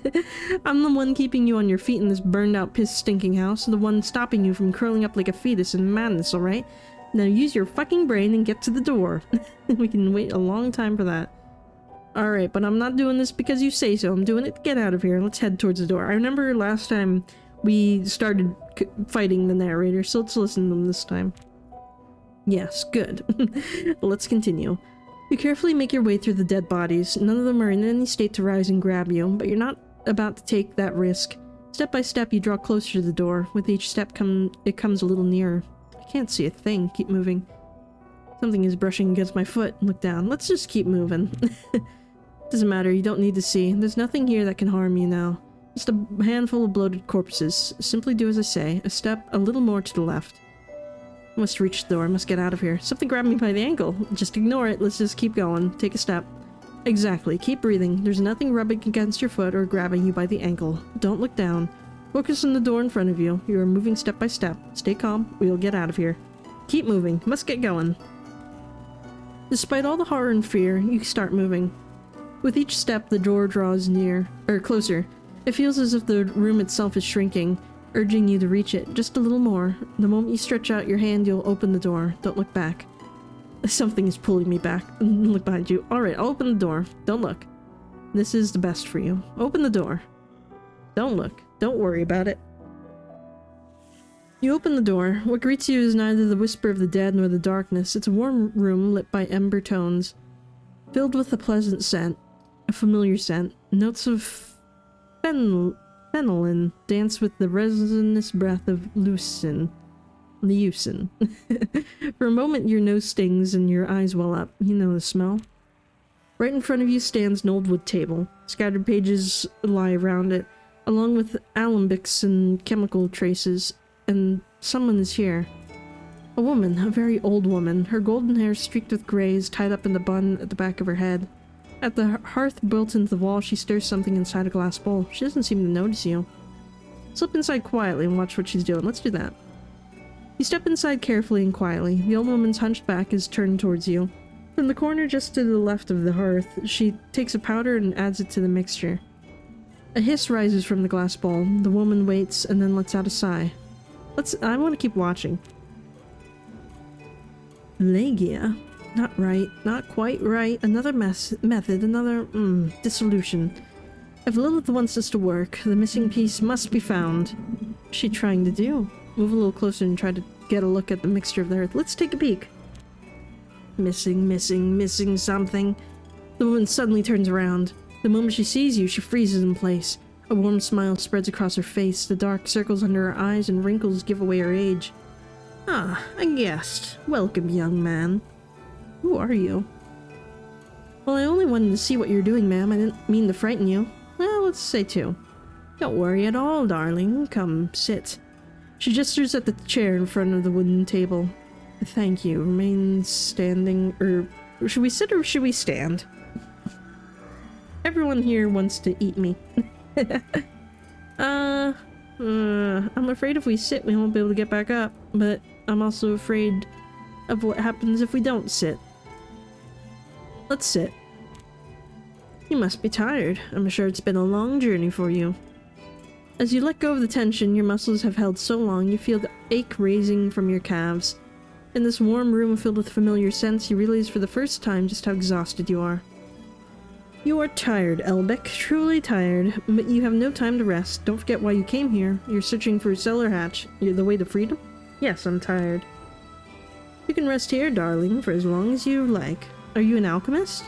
I'm the one keeping you on your feet in this burned-out, piss-stinking house, the one stopping you from curling up like a fetus in madness, alright? Now use your fucking brain and get to the door. We can wait a long time for that. Alright, but I'm not doing this because you say so. I'm doing it to get out of here. Let's head towards the door. I remember last time We started fighting the narrator, so let's listen to them this time. Yes, good. Let's continue. You carefully make your way through the dead bodies. None of them are in any state to rise and grab you, but you're not about to take that risk. Step by step, you draw closer to the door. With each step, it comes a little nearer. I can't see a thing. Keep moving. Something is brushing against my foot. Look down. Let's just keep moving. Doesn't matter. You don't need to see. There's nothing here that can harm you now. Just a handful of bloated corpses. Simply do as I say. A step, a little more to the left. I must reach the door. I must get out of here. Something grabbed me by the ankle. Just ignore it. Let's just keep going. Take a step. Exactly. Keep breathing. There's nothing rubbing against your foot or grabbing you by the ankle. Don't look down. Focus on the door in front of you. You are moving step by step. Stay calm. We'll get out of here. Keep moving. Must get going. Despite all the horror and fear, you start moving. With each step, the door draws closer. It feels as if the room itself is shrinking, urging you to reach it just a little more. The moment you stretch out your hand, you'll open the door. Don't look back. Something is pulling me back. Look behind you. Alright, I'll open the door. Don't look. This is the best for you. Open the door. Don't look. Don't worry about it. You open the door. What greets you is neither the whisper of the dead nor the darkness. It's a warm room lit by ember tones, filled with a pleasant scent, a familiar scent. Notes of phenolin dance with the resinous breath of leucin. For a moment, your nose stings and your eyes well up. You know the smell. Right in front of you stands an old wood table. Scattered pages lie around it, along with alembics and chemical traces. And someone is here. A woman, a very old woman. Her golden hair streaked with grays, tied up in a bun at the back of her head. At the hearth built into the wall, she stirs something inside a glass bowl. She doesn't seem to notice you. Slip inside quietly and watch what she's doing. Let's do that. You step inside carefully and quietly. The old woman's hunched back is turned towards you. From the corner just to the left of the hearth, she takes a powder and adds it to the mixture. A hiss rises from the glass bowl. The woman waits and then lets out a sigh. I want to keep watching. Legia. Not right. Not quite right. Another method. Another, dissolution. If Lilith wants us to work, the missing piece must be found. What's she trying to do? Move a little closer and try to get a look at the mixture of the earth. Let's take a peek. Missing something. The woman suddenly turns around. The moment she sees you, she freezes in place. A warm smile spreads across her face. The dark circles under her eyes and wrinkles give away her age. Ah, a guest. Welcome, young man. Who are you? Well, I only wanted to see what you're doing, ma'am. I didn't mean to frighten you. Well, let's say two. Don't worry at all, darling. Come, sit. She gestures at the chair in front of the wooden table. Thank you. Remain standing, should we sit or should we stand? Everyone here wants to eat me. I'm afraid if we sit, we won't be able to get back up, but I'm also afraid of what happens if we don't sit. Let's sit. You must be tired. I'm sure it's been a long journey for you. As you let go of the tension your muscles have held so long, you feel the ache raising from your calves. In this warm room filled with familiar scents, you realize for the first time just how exhausted you are. You are tired, Elbeck, truly tired, but you have no time to rest. Don't forget why you came here. You're searching for a cellar hatch. You're the way to freedom? Yes, I'm tired. You can rest here, darling, for as long as you like. Are you an alchemist?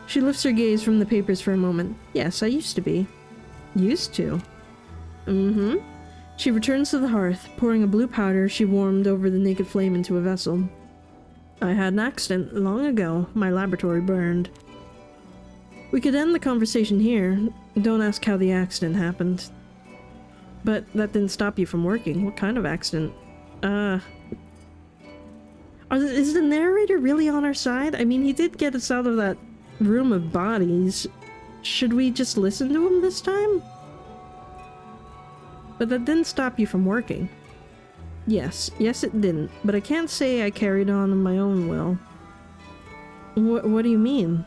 She lifts her gaze from the papers for a moment. Yes, I used to be. Used to? She returns to the hearth, pouring a blue powder she warmed over the naked flame into a vessel. I had an accident long ago. My laboratory burned. We could end the conversation here. Don't ask how the accident happened. But that didn't stop you from working. What kind of accident? Is the narrator really on our side? I mean, he did get us out of that room of bodies. Should we just listen to him this time? But that didn't stop you from working. Yes it didn't, but I can't say I carried on my own will. What do you mean?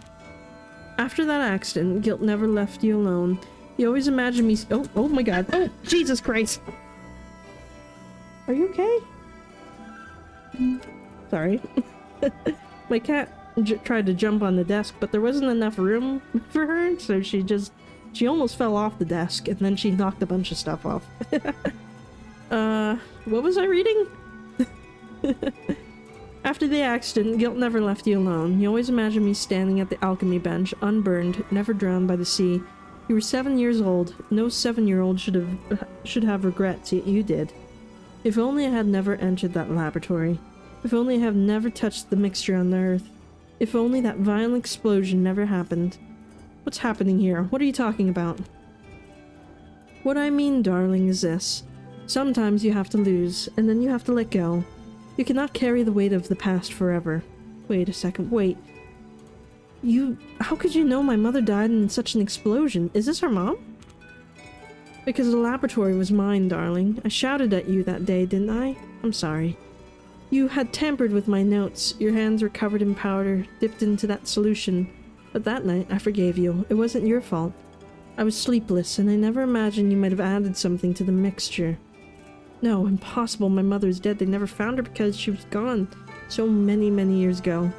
After that accident, guilt never left you alone. You always imagined me— oh my god. Oh, Jesus Christ! Are you okay? Sorry. My cat tried to jump on the desk, but there wasn't enough room for her, so she just She almost fell off the desk, and then she knocked a bunch of stuff off. What was I reading? After the accident, guilt never left you alone. You always imagined me standing at the alchemy bench, unburned, never drowned by the sea. You were 7 years old. No 7-year-old should have regrets, yet you did. If only I had never entered that laboratory. If only I had never touched the mixture on the earth. If only that violent explosion never happened. What's happening here? What are you talking about? What I mean, darling, is this. Sometimes you have to lose, and then you have to let go. You cannot carry the weight of the past forever. Wait a second, wait. How could you know my mother died in such an explosion? Is this her mom? Because the laboratory was mine, darling. I shouted at you that day, didn't I? I'm sorry. You had tampered with my notes. Your hands were covered in powder, dipped into that solution. But that night, I forgave you. It wasn't your fault. I was sleepless, and I never imagined you might have added something to the mixture. No, impossible. My mother's dead. They never found her because she was gone so many, many years ago.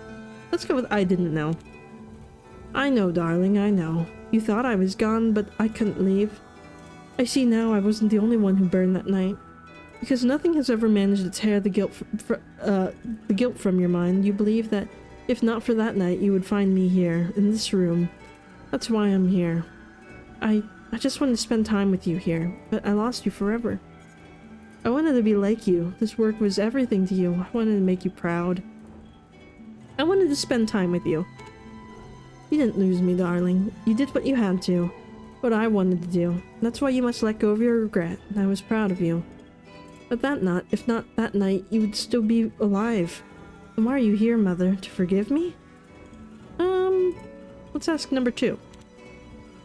Let's go with I didn't know. I know, darling, I know. You thought I was gone, but I couldn't leave. I see now I wasn't the only one who burned that night. Because nothing has ever managed to tear the guilt from your mind. You believe that if not for that night, you would find me here, in this room. That's why I'm here. I just wanted to spend time with you here, but I lost you forever. I wanted to be like you. This work was everything to you. I wanted to make you proud. I wanted to spend time with you. You didn't lose me, darling. You did what you had to. What I wanted to do. That's why you must let go of your regret, and I was proud of you. But if not that night, you would still be alive. And why are you here, Mother? To forgive me? Let's ask number 2.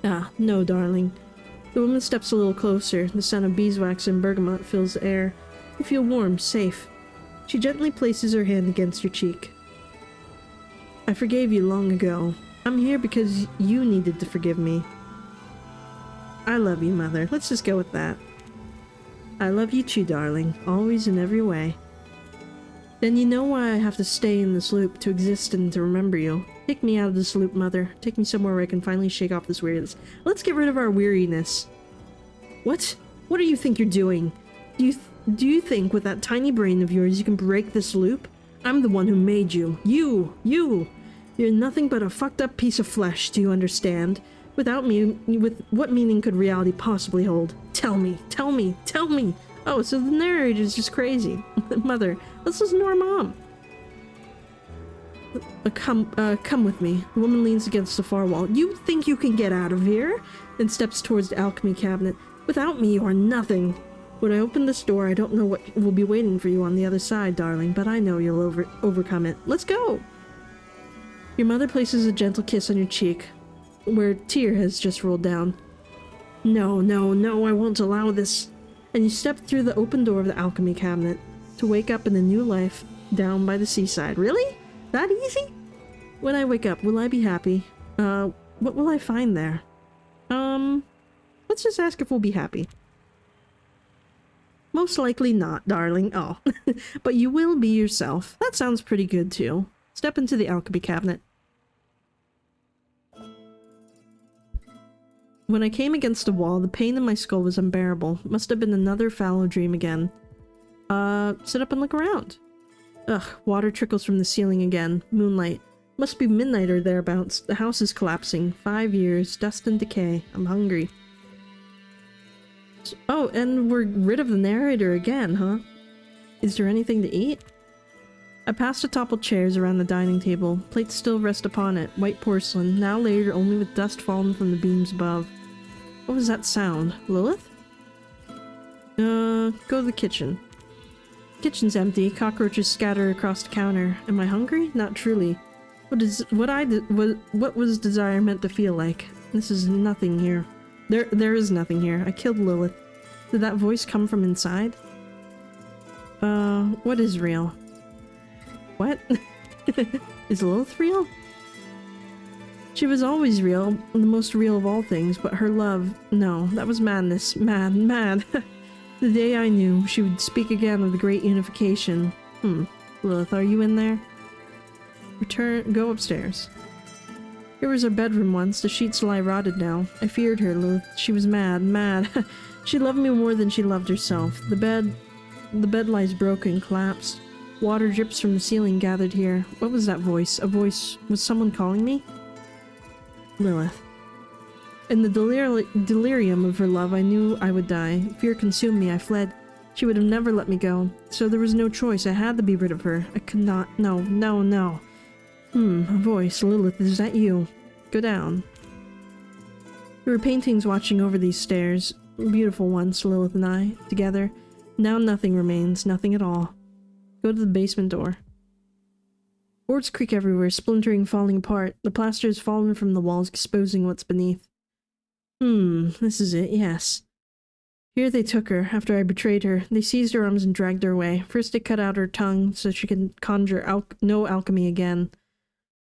Ah, no, darling. The woman steps a little closer. The scent of beeswax and bergamot fills the air. You feel warm, safe. She gently places her hand against your cheek. I forgave you long ago. I'm here because you needed to forgive me. I love you, Mother. Let's just go with that. I love you too, darling. Always in every way. Then you know why I have to stay in this loop, to exist and to remember you. Take me out of this loop, Mother. Take me somewhere where I can finally shake off this weariness. Let's get rid of our weariness. What? What do you think you're doing? Do you think with that tiny brain of yours you can break this loop? I'm the one who made you. You! You're nothing but a fucked up piece of flesh, do you understand? Without me, with what meaning could reality possibly hold? Tell me! Oh, so the narrator's just crazy. Mother, let's listen to our mom. Come with me. The woman leans against the far wall. You think you can get out of here? And steps towards the alchemy cabinet. Without me, you are nothing. When I open this door, I don't know what will be waiting for you on the other side, darling, but I know you'll overcome it. Let's go! Your mother places a gentle kiss on your cheek, where a tear has just rolled down. No, I won't allow this. And you step through the open door of the alchemy cabinet to wake up in a new life down by the seaside. Really? That easy? When I wake up, will I be happy? What will I find there? Let's just ask if we'll be happy. Most likely not, darling. Oh, but you will be yourself. That sounds pretty good too. Step into the alchemy cabinet. When I came against a wall, the pain in my skull was unbearable. Must have been another fallow dream again. Sit up and look around. Ugh, water trickles from the ceiling again. Moonlight. Must be midnight or thereabouts. The house is collapsing. 5 years. Dust and decay. I'm hungry. Oh, and we're rid of the narrator again, huh? Is there anything to eat? I passed the toppled chairs around the dining table. Plates still rest upon it. White porcelain, now layered only with dust fallen from the beams above. What was that sound? Lilith? Go to the kitchen. Kitchen's empty. Cockroaches scatter across the counter. Am I hungry? Not truly. What was desire meant to feel like? This is nothing here. There is nothing here. I killed Lilith. Did that voice come from inside? What is real? What? Is Lilith real? She was always real, the most real of all things, but her love... No, that was madness. Mad. The day I knew she would speak again of the great unification. Lilith, are you in there? Go upstairs. Here was our bedroom once. The sheets lie rotted now. I feared her, Lilith. She was mad, mad. She loved me more than she loved herself. The bed lies broken, collapsed. Water drips from the ceiling gathered here. What was that voice? A voice. Was someone calling me? Lilith. In the delirium of her love, I knew I would die. Fear consumed me. I fled. She would have never let me go. So there was no choice. I had to be rid of her. I could not. No, no, no. A voice. Lilith, is that you? Go down. There were paintings watching over these stairs. Beautiful once, Lilith and I, together. Now nothing remains. Nothing at all. Go to the basement door. Boards creak everywhere, splintering, falling apart. The plaster has fallen from the walls, exposing what's beneath. This is it, yes. Here they took her, after I betrayed her. They seized her arms and dragged her away. First they cut out her tongue, so she can conjure no alchemy again.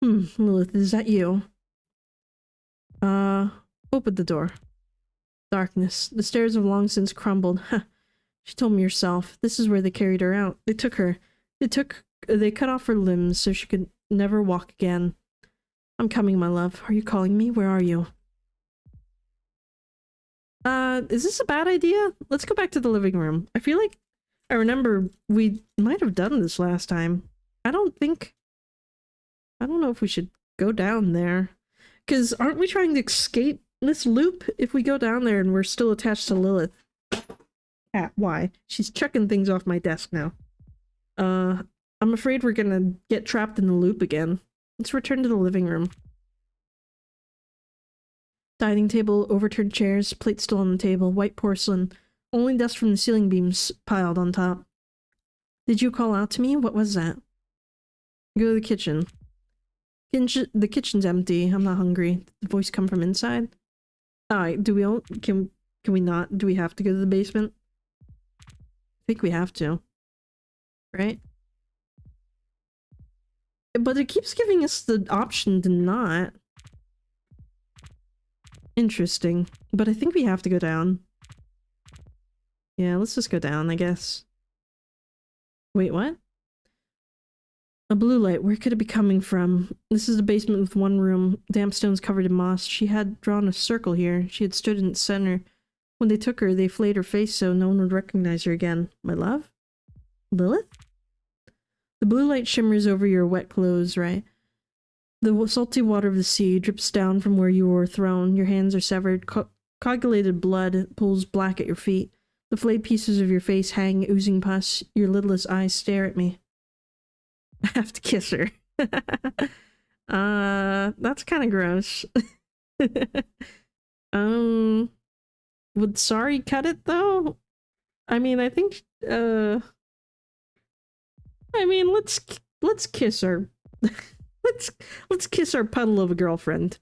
Lilith, is that you? Open the door. Darkness. The stairs have long since crumbled. She told me herself. This is where they carried her out. They took her. They cut off her limbs so she could never walk again. I'm coming, my love. Are you calling me? Where are you? Is this a bad idea? Let's go back to the living room. I feel like I remember we might have done this last time. I don't know if we should go down there. Because aren't we trying to escape this loop if we go down there and we're still attached to Lilith? Why? She's chucking things off my desk now. I'm afraid we're gonna get trapped in the loop again. Let's return to the living room. Dining table, overturned chairs, plate still on the table, white porcelain, only dust from the ceiling beams piled on top. Did you call out to me? What was that? Go to the kitchen. The kitchen's empty. I'm not hungry. Did the voice come from inside? Do we all, can we not? Do we have to go to the basement? I think we have to. Right? But it keeps giving us the option to not. Interesting. But I think we have to go down. Yeah, let's just go down, I guess. Wait, what? A blue light. Where could it be coming from? This is a basement with one room. Damp stones covered in moss. She had drawn a circle here. She had stood in its center. When they took her, they flayed her face so no one would recognize her again. My love? Lilith? The blue light shimmers over your wet clothes, right? The salty water of the sea drips down from where you were thrown. Your hands are severed. Coagulated blood pools black at your feet. The flayed pieces of your face hang, oozing pus. Your lidless eyes stare at me. I have to kiss her. That's kind of gross. Would sorry cut it though? I mean, I think, I mean, let's kiss her. Let's kiss our puddle of a girlfriend.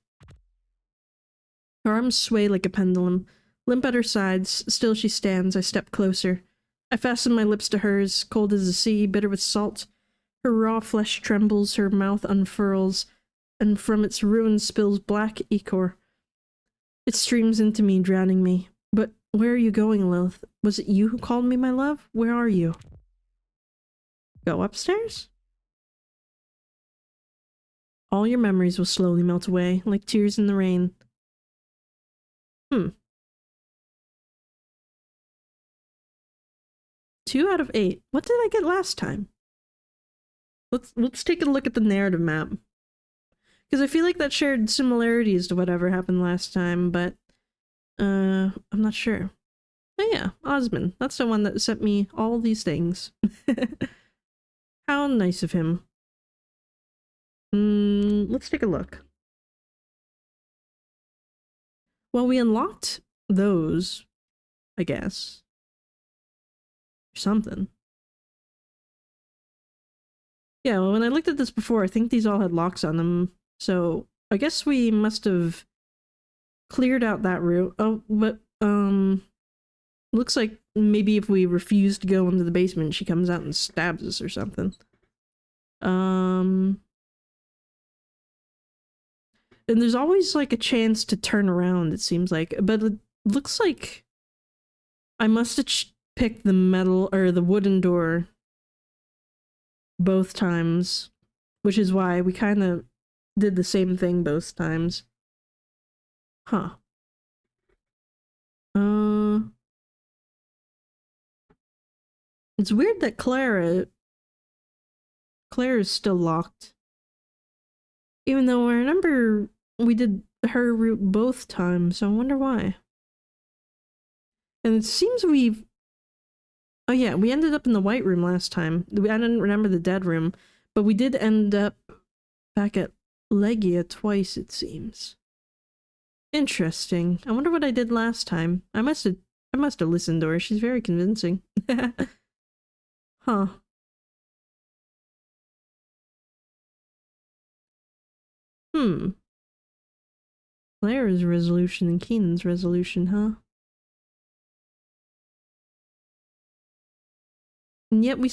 Her arms sway like a pendulum. Limp at her sides, still she stands. I step closer. I fasten my lips to hers, cold as the sea, bitter with salt. Her raw flesh trembles, her mouth unfurls, and from its ruins spills black ichor. It streams into me, drowning me. But where are you going, Lilith? Was it you who called me, my love? Where are you? Go upstairs? All your memories will slowly melt away, like tears in the rain. 2 out of 8. What did I get last time? Let's take a look at the narrative map. Because I feel like that shared similarities to whatever happened last time, but I'm not sure. Oh yeah, Osmond. That's the one that sent me all these things. How nice of him. Let's take a look. Well, we unlocked those, I guess. Or something. Yeah, well, when I looked at this before, I think these all had locks on them. So, I guess we must have cleared out that route. Oh, but, looks like maybe if we refuse to go into the basement, she comes out and stabs us or something. And there's always, like, a chance to turn around, it seems like. But it looks like I must have picked the metal, or the wooden door both times. Which is why we kind of did the same thing both times. Huh. It's weird that Claire is still locked. Even though I remember we did her route both times, so I wonder why. And it seems we've... Oh yeah, we ended up in the white room last time. I didn't remember the dead room, but we did end up back at Legia twice, it seems. Interesting. I wonder what I did last time. I must have listened to her. She's very convincing. Huh. Claire's resolution and Keenan's resolution, huh? And yet we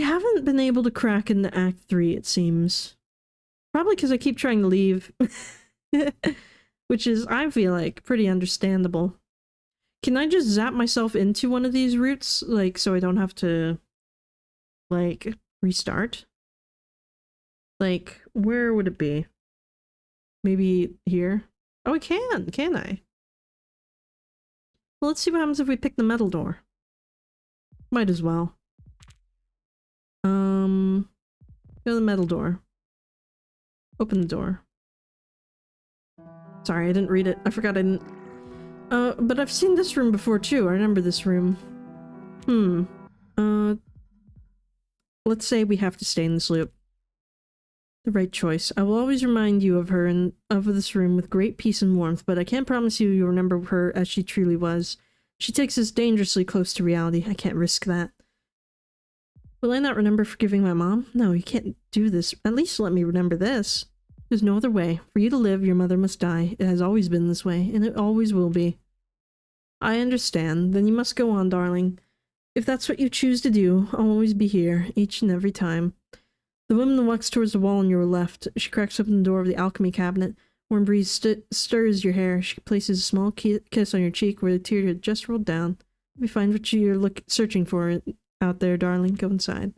haven't been able to crack into Act 3, it seems. Probably because I keep trying to leave. Which is, I feel like, pretty understandable. Can I just zap myself into one of these routes, like, so I don't have to, like, restart? Like, where would it be? Maybe here? Oh, I can I? Well, let's see what happens if we pick the metal door. Might as well. Go to the metal door. Open the door. Sorry, I didn't read it. I forgot I didn't... but I've seen this room before too. I remember this room. Let's say we have to stay in this loop. The right choice. I will always remind you of her and of this room with great peace and warmth, but I can't promise you'll remember her as she truly was. She takes us dangerously close to reality. I can't risk that. Will I not remember forgiving my mom? No, you can't do this. At least let me remember this. There's no other way. For you to live, your mother must die. It has always been this way, and it always will be. I understand. Then you must go on, darling. If that's what you choose to do, I'll always be here, each and every time. The woman walks towards the wall on your left. She cracks open the door of the alchemy cabinet. Warm breeze stirs your hair. She places a small kiss on your cheek where the tear had just rolled down. We find what you're searching for out there, darling. Go inside.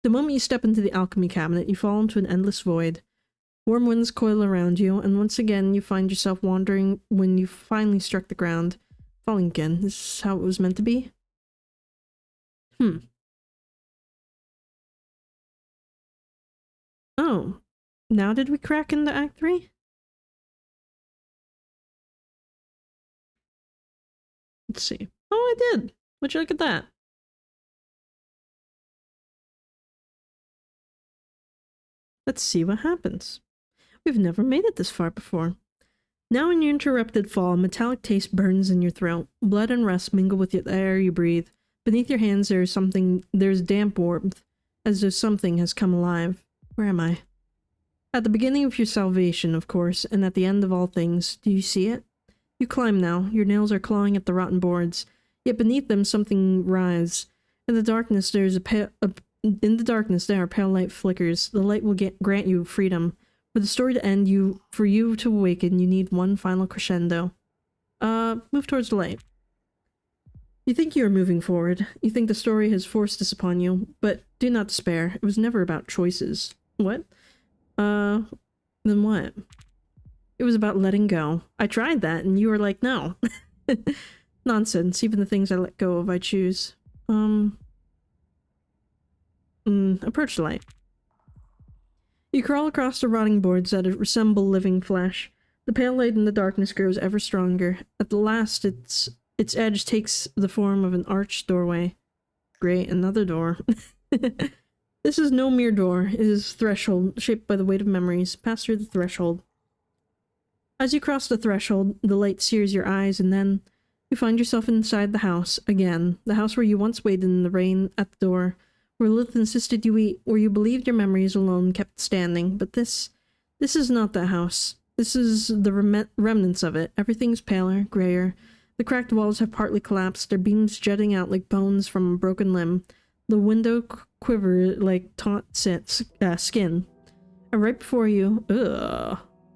The moment you step into the alchemy cabinet, you fall into an endless void. Warm winds coil around you, and once again you find yourself wandering when you finally struck the ground. Falling again. Is this how it was meant to be? Oh. Now did we crack into Act 3? Let's see. Oh, I did! Would you look at that? Let's see what happens. We've never made it this far before. Now in your interrupted fall, a metallic taste burns in your throat. Blood and rust mingle with the air you breathe. Beneath your hands there's damp warmth, as though something has come alive. Where am I? At the beginning of your salvation, of course, and at the end of all things. Do you see it? You climb now. Your nails are clawing at the rotten boards. Yet beneath them something writhes. In the darkness there are pale light flickers. The light will grant you freedom. For the story to end, for you to awaken, you need one final crescendo. Move towards the light. You think you are moving forward. You think the story has forced this upon you, but do not despair. It was never about choices. What? Then what? It was about letting go. I tried that, and you were like, no. Nonsense. Even the things I let go of, I choose. Approach the light. You crawl across the rotting boards that resemble living flesh. The pale light in the darkness grows ever stronger. At the last, its edge takes the form of an arched doorway. Great, another door. This is no mere door. It is a threshold, shaped by the weight of memories. Pass through the threshold. As you cross the threshold, the light sears your eyes, and then you find yourself inside the house again. The house where you once waited in the rain at the door, where Lilith insisted you eat, where you believed your memories alone kept standing. But this is not that house. This is the remnants of it. Everything's paler, grayer. The cracked walls have partly collapsed, their beams jutting out like bones from a broken limb. The window quiver like taut skin. And right before you...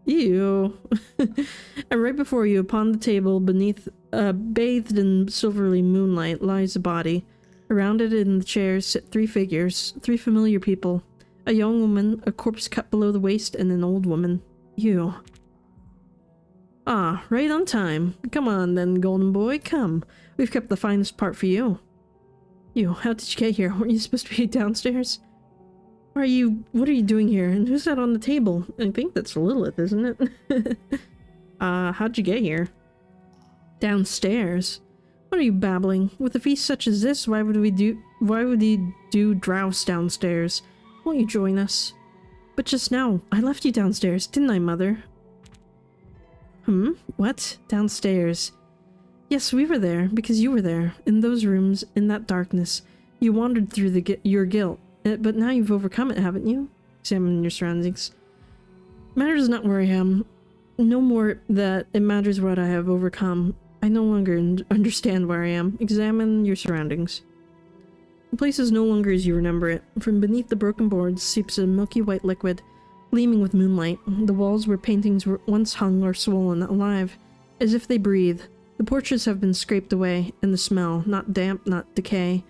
Ew. And right before you, upon the table, beneath, bathed in silvery moonlight, lies a body. Around it in the chairs sit three figures, three familiar people. A young woman, a corpse cut below the waist, and an old woman. You. Ah, right on time. Come on then, golden boy, come. We've kept the finest part for you. You, how did you get here? Weren't you supposed to be downstairs? What are you doing here? And who's that on the table? I think that's Lilith, isn't it? How'd you get here? Downstairs? What are you babbling? With a feast such as this, why would he do drouse downstairs? Won't you join us? But just now, I left you downstairs, didn't I, Mother? What? Downstairs? Yes, we were there, because you were there. In those rooms, in that darkness. You wandered through your guilt. But now you've overcome it, haven't you? Examine your surroundings. Matters not where I am. No more that it matters what I have overcome. I no longer understand where I am. Examine your surroundings. The place is no longer as you remember it. From beneath the broken boards seeps a milky white liquid, gleaming with moonlight. The walls where paintings were once hung are swollen, alive, as if they breathe. The portraits have been scraped away, and the smell, not damp, not decay.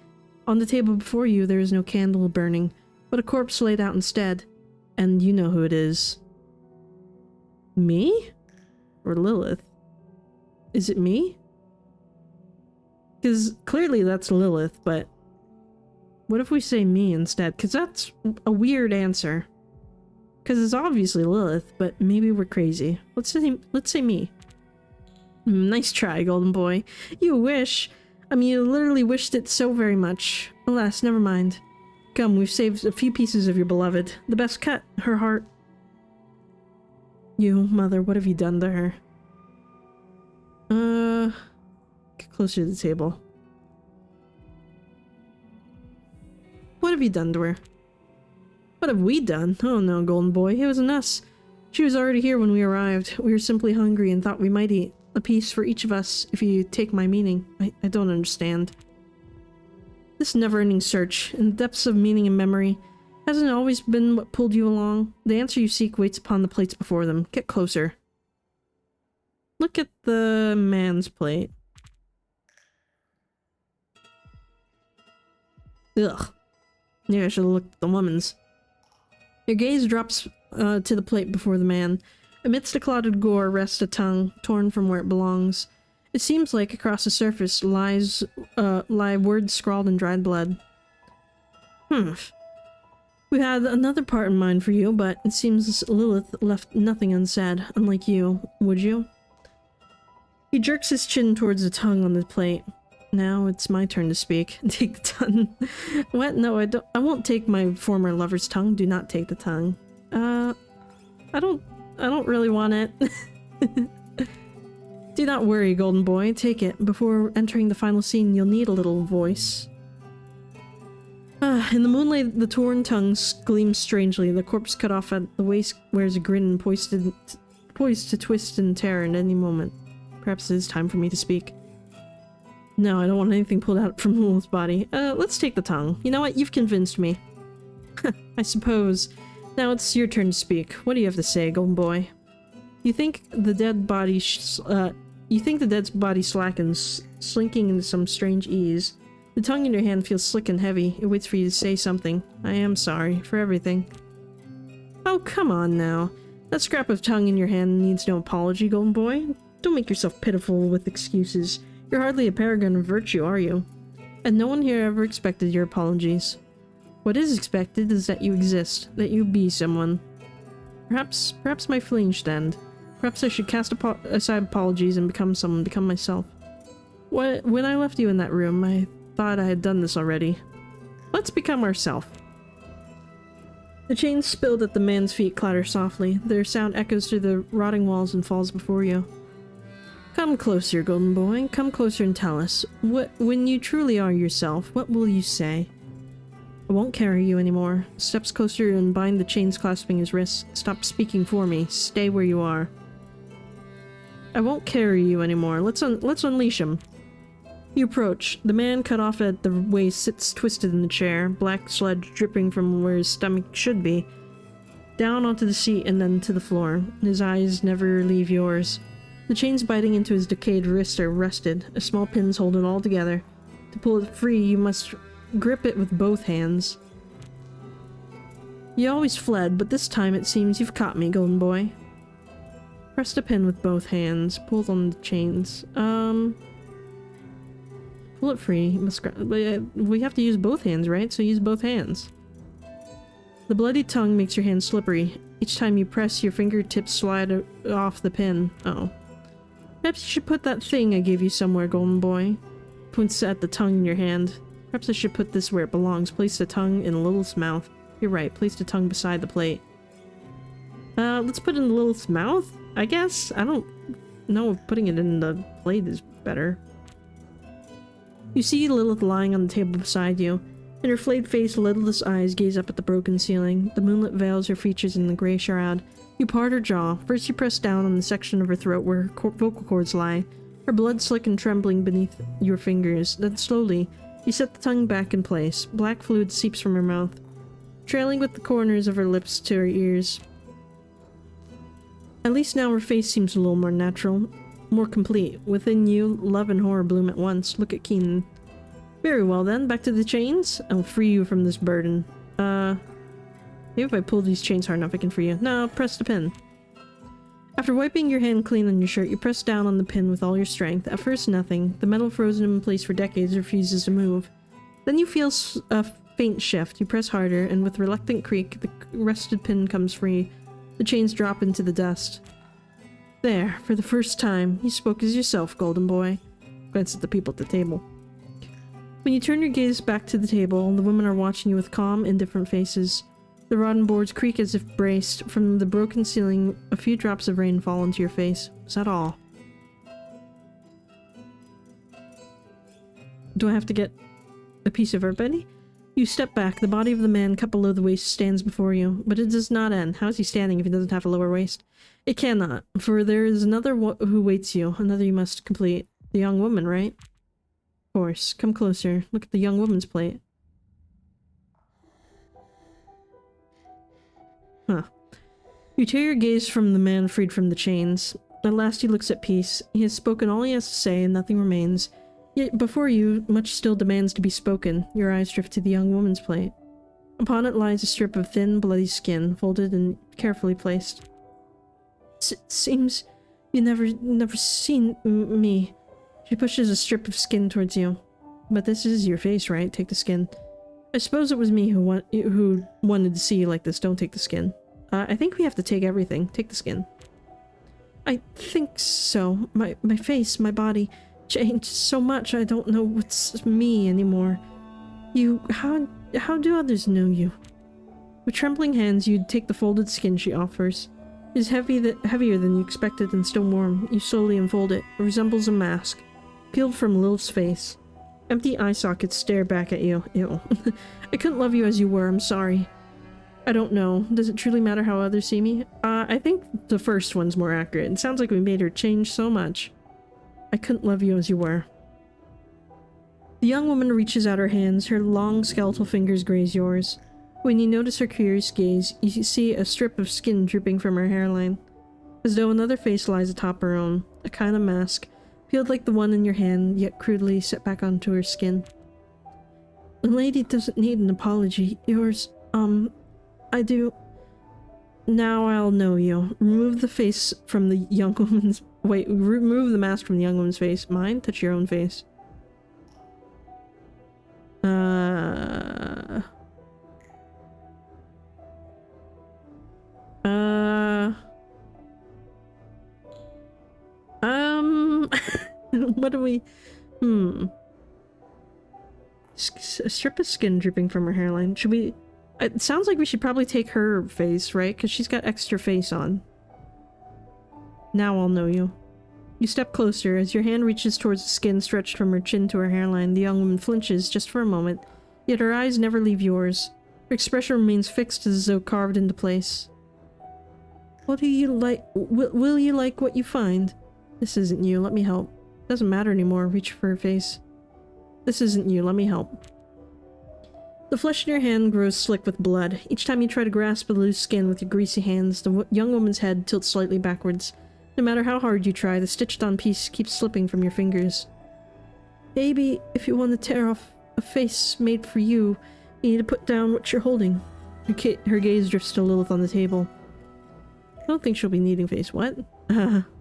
On the table before you there is no candle burning, but a corpse laid out instead. And you know who it is. Me? Or Lilith? Is it me? Because clearly that's Lilith, but what if we say me instead? Because that's a weird answer. Because it's obviously Lilith, but maybe we're crazy. Let's say me. Nice try, golden boy. You wish. I mean, you literally wished it so very much. Alas, never mind. Come, we've saved a few pieces of your beloved. The best cut, her heart. You, Mother, what have you done to her? Get closer to the table. What have you done to her? What have we done? Oh no, golden boy, it wasn't us. She was already here when we arrived. We were simply hungry and thought we might eat. A piece for each of us, if you take my meaning. I don't understand. This never-ending search, in the depths of meaning and memory, hasn't it always been what pulled you along? The answer you seek waits upon the plates before them. Get closer. Look at the man's plate. Ugh. Maybe I should have looked at the woman's. Your gaze drops to the plate before the man. Amidst the clotted gore rests a tongue, torn from where it belongs. It seems like across the surface lie words scrawled in dried blood. We had another part in mind for you, but it seems Lilith left nothing unsaid, unlike you. Would you? He jerks his chin towards the tongue on the plate. Now it's my turn to speak. Take the tongue. What? No, I don't. I won't take my former lover's tongue. Do not take the tongue. I don't really want it. Do not worry, golden boy. Take it. Before entering the final scene, you'll need a little voice. In the moonlight, the torn tongue gleams strangely. The corpse cut off at the waist wears a grin poised to twist and tear at any moment. Perhaps it is time for me to speak. No, I don't want anything pulled out from Lilith's body. Let's take the tongue. You know what? You've convinced me. I suppose. Now it's your turn to speak. What do you have to say, golden boy? You think the dead body slackens, slinking into some strange ease. The tongue in your hand feels slick and heavy. It waits for you to say something. I am sorry for everything. Oh, come on now. That scrap of tongue in your hand needs no apology, golden boy. Don't make yourself pitiful with excuses. You're hardly a paragon of virtue, are you? And no one here ever expected your apologies. What is expected is that you exist, that you be someone. Perhaps my feelings should end. Perhaps I should cast aside apologies and become someone, become myself. When I left you in that room, I thought I had done this already. Let's become ourselves. The chains spilled at the man's feet clatter softly. Their sound echoes through the rotting walls and falls before you. Come closer, golden boy. Come closer and tell us. When you truly are yourself, what will you say? I won't carry you anymore. Steps closer and bind the chains clasping his wrists. Stop speaking for me. Stay where you are. I won't carry you anymore. Let's unleash him. You approach. The man cut off at the waist sits twisted in the chair, black sludge dripping from where his stomach should be. Down onto the seat and then to the floor. His eyes never leave yours. The chains biting into his decayed wrist are rusted. A small pins hold it all together. To pull it free, you must grip it with both hands. You always fled, but this time it seems you've caught me, golden boy. Press the pin with both hands. Pull on the chains. Pull it free. We have to use both hands, right? So use both hands. The bloody tongue makes your hand slippery. Each time you press, your fingertips slide off the pin. Uh-oh. Perhaps you should put that thing I gave you somewhere, golden boy. Points at the tongue in your hand. Perhaps I should put this where it belongs. Place the tongue in Lilith's mouth. You're right. Place the tongue beside the plate. Let's put it in Lilith's mouth, I guess? I don't know if putting it in the plate is better. You see Lilith lying on the table beside you. In her flayed face, lidless eyes gaze up at the broken ceiling. The moonlight veils her features in the grey shroud. You part her jaw. First you press down on the section of her throat where her vocal cords lie. Her blood slick and trembling beneath your fingers. Then slowly, you set the tongue back in place. Black fluid seeps from her mouth, trailing with the corners of her lips to her ears. At least now her face seems a little more natural, more complete. Within you, love and horror bloom at once. Look at Keenan. Very well then, back to the chains. I'll free you from this burden. Maybe if I pull these chains hard enough I can free you. No, press the pin. After wiping your hand clean on your shirt, you press down on the pin with all your strength. At first nothing. The metal frozen in place for decades refuses to move. Then you feel a faint shift. You press harder, and with reluctant creak, the rusted pin comes free. The chains drop into the dust. There, for the first time, you spoke as yourself, golden boy. Glance at the people at the table. When you turn your gaze back to the table, the women are watching you with calm, indifferent faces. The rotten boards creak as if braced. From the broken ceiling, a few drops of rain fall into your face. Is that all? Do I have to get a piece of everybody? You step back. The body of the man cut below the waist stands before you, but it does not end. How is he standing if he doesn't have a lower waist? It cannot, for there is another who waits you, another you must complete. The young woman, right? Of course. Come closer. Look at the young woman's plate. Huh. You tear your gaze from the man freed from the chains. At last he looks at peace. He has spoken all he has to say, and nothing remains. Yet before you, much still demands to be spoken. Your eyes drift to the young woman's plate. Upon it lies a strip of thin, bloody skin, folded and carefully placed. It seems you never seen me. She pushes a strip of skin towards you. But this is your face, right? Take the skin. I suppose it was me who wanted to see you like this. Don't take the skin. I think we have to take everything. Take the skin. I think so. My face, my body changed so much I don't know what's me anymore. How do others know you? With trembling hands, you take the folded skin she offers. It is heavier than you expected and still warm. You slowly unfold it. It resembles a mask, peeled from Lilith's face. Empty eye sockets stare back at you. Ew. I couldn't love you as you were, I'm sorry. I don't know. Does it truly matter how others see me? I think the first one's more accurate. It sounds like we made her change so much. I couldn't love you as you were. The young woman reaches out her hands. Her long skeletal fingers graze yours. When you notice her curious gaze, you see a strip of skin drooping from her hairline, as though another face lies atop her own, a kind of mask, peeled like the one in your hand, yet crudely set back onto her skin. The lady doesn't need an apology. Yours, I do. Now I'll know you. Remove the face from the young woman's... Wait, remove the mask from the young woman's face. Mine? Touch your own face. What do we... A strip of skin dripping from her hairline. Should we... It sounds like we should probably take her face, right? Because she's got extra face on. Now I'll know you. You step closer. As your hand reaches towards the skin stretched from her chin to her hairline, the young woman flinches just for a moment, yet her eyes never leave yours. Her expression remains fixed as though carved into place. What do you like? Will you like what you find? This isn't you. Let me help. Doesn't matter anymore. Reach for her face. This isn't you. Let me help. The flesh in your hand grows slick with blood. Each time you try to grasp the loose skin with your greasy hands, the young woman's head tilts slightly backwards. No matter how hard you try, the stitched-on piece keeps slipping from your fingers. Baby, if you want to tear off a face made for you, you need to put down what you're holding. Her gaze drifts to Lilith on the table. I don't think she'll be needing face. What?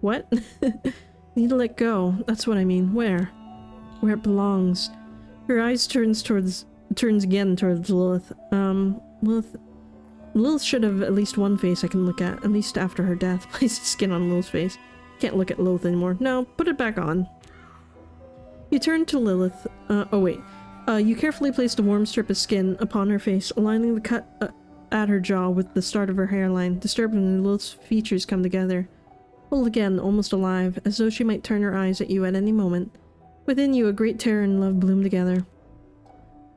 What? Need to let go. That's what I mean. Where? Where it belongs. Her eyes turns again towards Lilith. Lilith should have at least one face I can look at least after her death. Place the skin on Lilith's face. Can't look at Lilith anymore. No, put it back on. You turn to Lilith. Oh wait. You carefully placed a warm strip of skin upon her face, aligning the cut at her jaw with the start of her hairline. Disturbingly, Lilith's features come together. Full again, almost alive, as though she might turn her eyes at you at any moment. Within you, a great terror and love bloom together.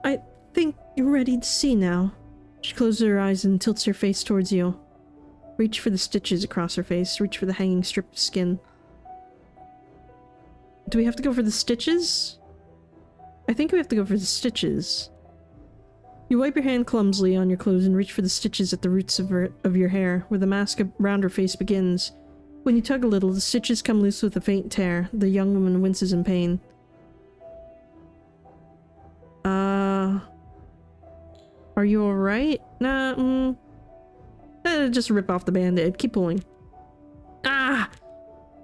I think you're ready to see now. She closes her eyes and tilts her face towards you. Reach for the stitches across her face. Reach for the hanging strip of skin. Do we have to go for the stitches? I think we have to go for the stitches. You wipe your hand clumsily on your clothes and reach for the stitches at the roots of your hair, where the mask around her face begins. When you tug a little, the stitches come loose with a faint tear. The young woman winces in pain. Are you alright? Nah, just rip off the band-aid. Keep pulling. Ah!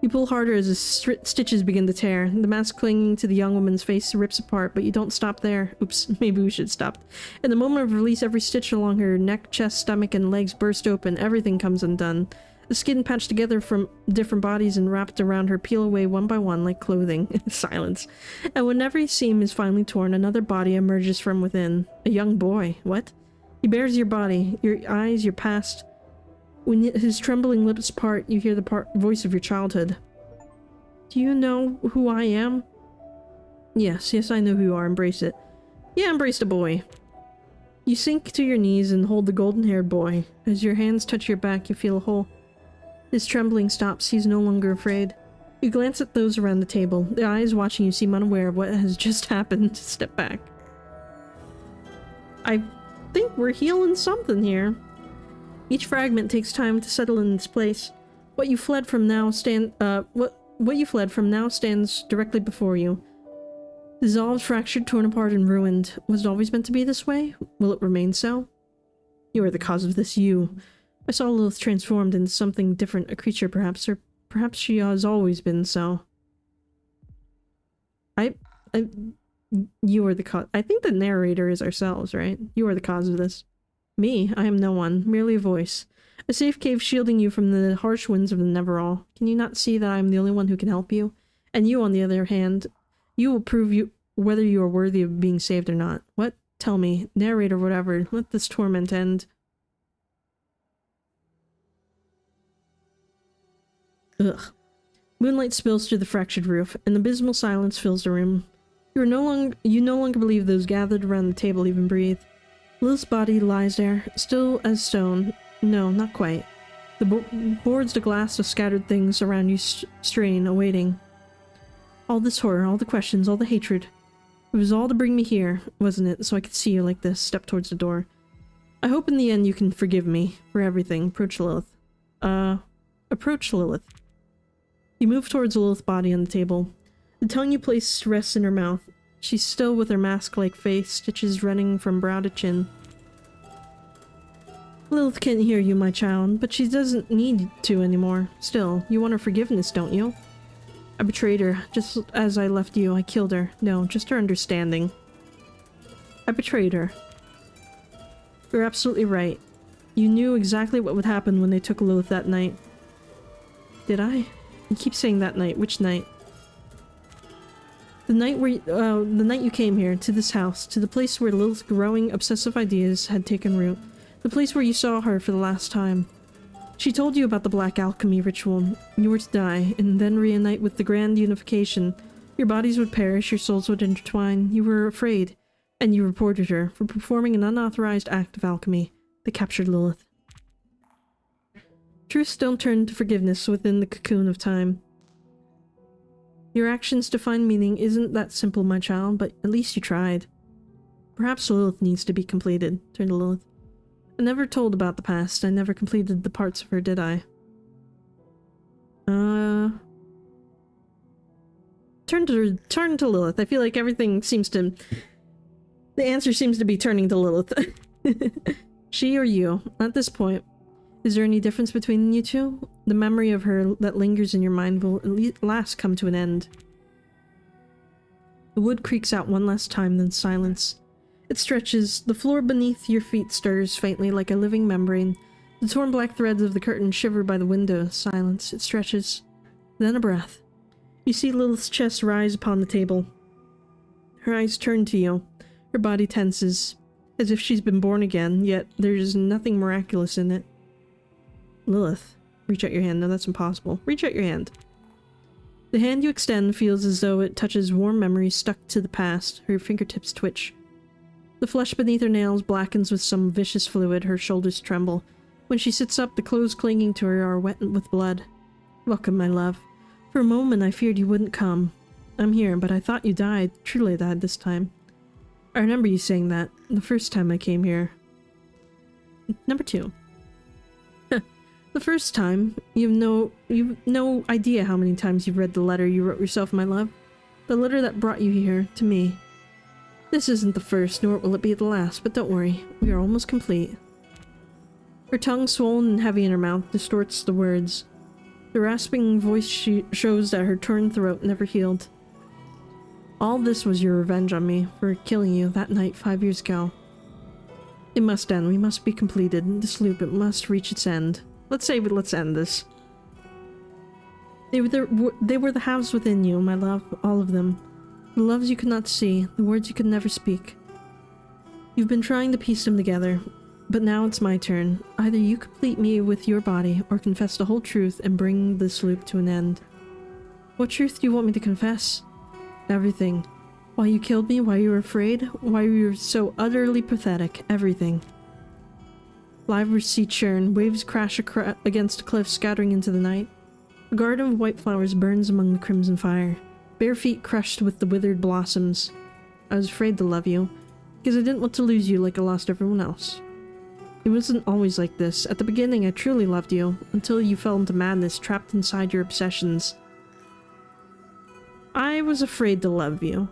You pull harder as the stitches begin to tear. The mask clinging to the young woman's face rips apart, but you don't stop there. Oops, maybe we should stop. In the moment of release, every stitch along her neck, chest, stomach, and legs burst open. Everything comes undone. The skin patched together from different bodies and wrapped around her peel away one by one like clothing. Silence. And when every seam is finally torn, another body emerges from within. A young boy. What? He bears your body, your eyes, your past. When his trembling lips part, you hear the voice of your childhood. Do you know who I am? Yes, I know who you are. Embrace it. Yeah, embrace the boy. You sink to your knees and hold the golden-haired boy. As your hands touch your back, you feel a hole. His trembling stops. He's no longer afraid. You glance at those around the table. The eyes watching you seem unaware of what has just happened. Step back. I think we're healing something here. Each fragment takes time to settle in its place. What you fled from now stands directly before you. Dissolved, fractured, torn apart, and ruined. Was it always meant to be this way? Will it remain so? You are the cause of this, you. I saw Lilith transformed into something different, a creature perhaps, or perhaps she has always been so. You are the cause. I think the narrator is ourselves, right? You are the cause of this. Me? I am no one, merely a voice. A safe cave shielding you from the harsh winds of the Neverall. Can you not see that I am the only one who can help you? And you, on the other hand, you will prove whether you are worthy of being saved or not. What? Tell me, narrator, whatever. Let this torment end. Ugh. Moonlight spills through the fractured roof. An abysmal silence fills the room. You no longer believe those gathered around the table even breathe. Lilith's body lies there, still as stone. No, not quite. The boards, the glass, the scattered things around you strain, awaiting. All this horror, all the questions, all the hatred. It was all to bring me here, wasn't it? So I could see you like this, step towards the door. I hope in the end you can forgive me for everything. Approach Lilith. Approach Lilith. You move towards Lilith's body on the table. The tongue you place rests in her mouth. She's still with her mask-like face, stitches running from brow to chin. Lilith can't hear you, my child, but she doesn't need to anymore. Still, you want her forgiveness, don't you? I betrayed her. Just as I left you, I killed her. No, just her understanding. I betrayed her. You're absolutely right. You knew exactly what would happen when they took Lilith that night. Did I? You keep saying that night. Which night? The night you came here, to this house, to the place where Lilith's growing, obsessive ideas had taken root. The place where you saw her for the last time. She told you about the black alchemy ritual. You were to die, and then reunite with the grand unification. Your bodies would perish, your souls would intertwine. You were afraid, and you reported her for performing an unauthorized act of alchemy. They captured Lilith. Truths don't turn to forgiveness within the cocoon of time. Your actions to find meaning isn't that simple, my child, but at least you tried. Perhaps Lilith needs to be completed. Turn to Lilith. I never told about the past. I never completed the parts of her, did I? Turn to Lilith. I feel like everything seems to... The answer seems to be turning to Lilith. She or you? At this point. Is there any difference between you two? The memory of her that lingers in your mind will at last come to an end. The wood creaks out one last time, then silence. It stretches. The floor beneath your feet stirs faintly like a living membrane. The torn black threads of the curtain shiver by the window. Silence. It stretches. Then a breath. You see Lilith's chest rise upon the table. Her eyes turn to you. Her body tenses, as if she's been born again, yet there's nothing miraculous in it. Lilith, reach out your hand. No, that's impossible. Reach out your hand. The hand you extend feels as though it touches warm memories stuck to the past. Her fingertips twitch. The flesh beneath her nails blackens with some vicious fluid. Her shoulders tremble. When she sits up, the clothes clinging to her are wet with blood. Welcome, my love. For a moment I feared you wouldn't come. I'm here, but I thought you died. Truly died this time. I remember you saying that the first time I came here. Number 2. The first time, you've no idea how many times you've read the letter you wrote yourself, my love. The letter that brought you here, to me. This isn't the first, nor will it be the last, but don't worry, we are almost complete. Her tongue, swollen and heavy in her mouth, distorts the words. The rasping voice shows that her torn throat never healed. All this was your revenge on me for killing you that night 5 years ago. It must end. We must be completed. This loop, it must reach its end. Let's end this. They were the halves within you, my love, all of them. The loves you could not see, the words you could never speak. You've been trying to piece them together, but now it's my turn. Either you complete me with your body, or confess the whole truth and bring this loop to an end. What truth do you want me to confess? Everything. Why you killed me, why you were afraid, why you were so utterly pathetic, everything. Livber sea churn, waves crash against a cliff, scattering into the night. A garden of white flowers burns among the crimson fire, bare feet crushed with the withered blossoms. I was afraid to love you, because I didn't want to lose you like I lost everyone else. It wasn't always like this. At the beginning, I truly loved you, until you fell into madness, trapped inside your obsessions. I was afraid to love you.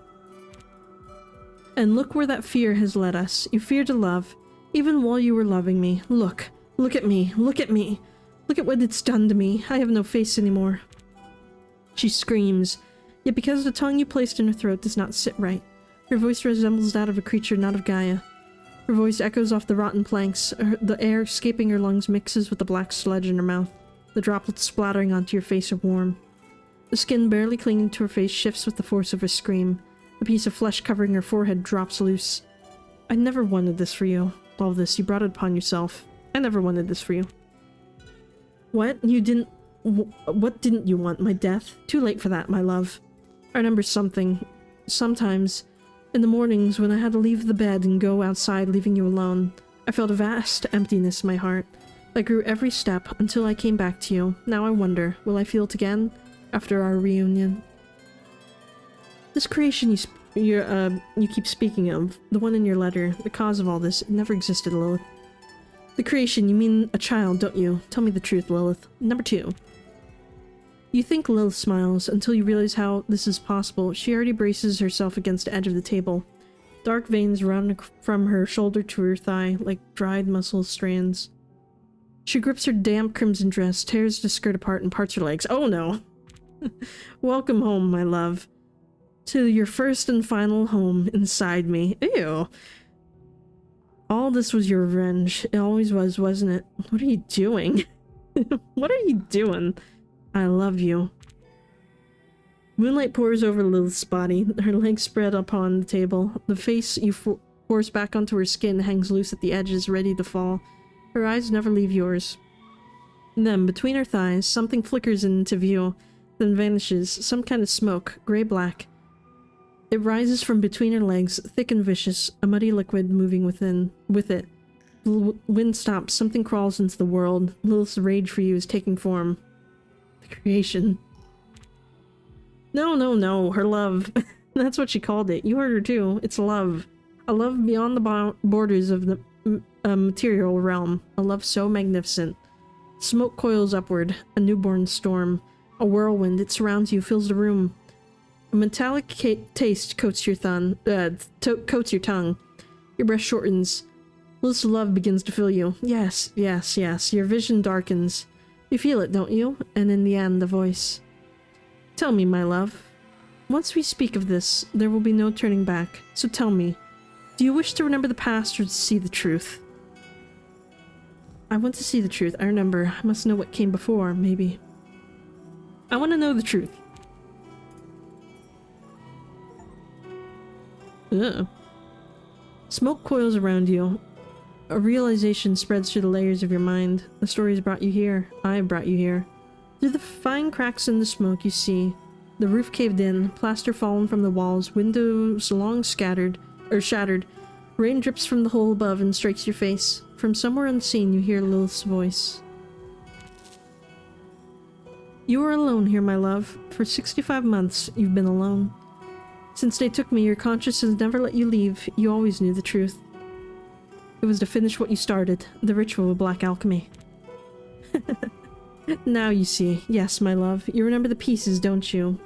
And look where that fear has led us. You feared to love, even while you were loving me. Look at me, look at me. Look at what it's done to me. I have no face anymore. She screams, yet because the tongue you placed in her throat does not sit right, her voice resembles that of a creature not of Gaia. Her voice echoes off the rotten planks. The air escaping her lungs mixes with the black sludge in her mouth. The droplets splattering onto your face are warm. The skin barely clinging to her face shifts with the force of her scream. A piece of flesh covering her forehead drops loose. I never wanted this for you. All this, you brought it upon yourself. I never wanted this for you. What? You didn't... What didn't you want? My death? Too late for that, my love. I remember something. Sometimes, in the mornings when I had to leave the bed and go outside leaving you alone, I felt a vast emptiness in my heart that grew every step until I came back to you. Now I wonder, will I feel it again after our reunion? This creation you keep speaking of, the one in your letter, the cause of all this, it never existed, Lilith. The creation, you mean a child, don't you? Tell me the truth, Lilith. Number 2. You think Lilith smiles until you realize how this is possible. She already braces herself against the edge of the table. Dark veins run from her shoulder to her thigh like dried muscle strands. She grips her damp crimson dress, tears the skirt apart, and parts her legs. Oh no! Welcome home, my love. To your first and final home inside me. Ew. All this was your revenge. It always was, wasn't it? What are you doing? What are you doing? I love you. Moonlight pours over Lilith's body, her legs spread upon the table. The face you force back onto her skin hangs loose at the edges, ready to fall. Her eyes never leave yours. Then, between her thighs, something flickers into view, then vanishes. Some kind of smoke, gray-black. It rises from between her legs, thick and vicious, a muddy liquid moving with it. The wind stops, something crawls into the world. Lilith's rage for you is taking form. The creation. No, her love. That's what she called it. You heard her too. It's love. A love beyond the borders of the material realm. A love so magnificent. Smoke coils upward, a newborn storm. A whirlwind, it surrounds you, fills the room. A metallic taste coats your tongue. Your breath shortens. Lilith's love begins to fill you. Yes, yes, yes. Your vision darkens. You feel it, don't you? And in the end, the voice. Tell me, my love. Once we speak of this, there will be no turning back. So tell me, do you wish to remember the past or to see the truth? I want to see the truth. I remember. I must know what came before, maybe. I want to know the truth. Ugh. Smoke coils around you. A realization spreads through the layers of your mind. The story has brought you here. I have brought you here. Through the fine cracks in the smoke you see the roof caved in, plaster fallen from the walls, windows long shattered. Rain drips from the hole above and strikes your face. From somewhere unseen you hear Lilith's voice. You are alone here, my love. For 65 months you've been alone. Since they took me, your conscience has never let you leave. You always knew the truth. It was to finish what you started, the ritual of black alchemy. Now you see. Yes, my love. You remember the pieces, don't you?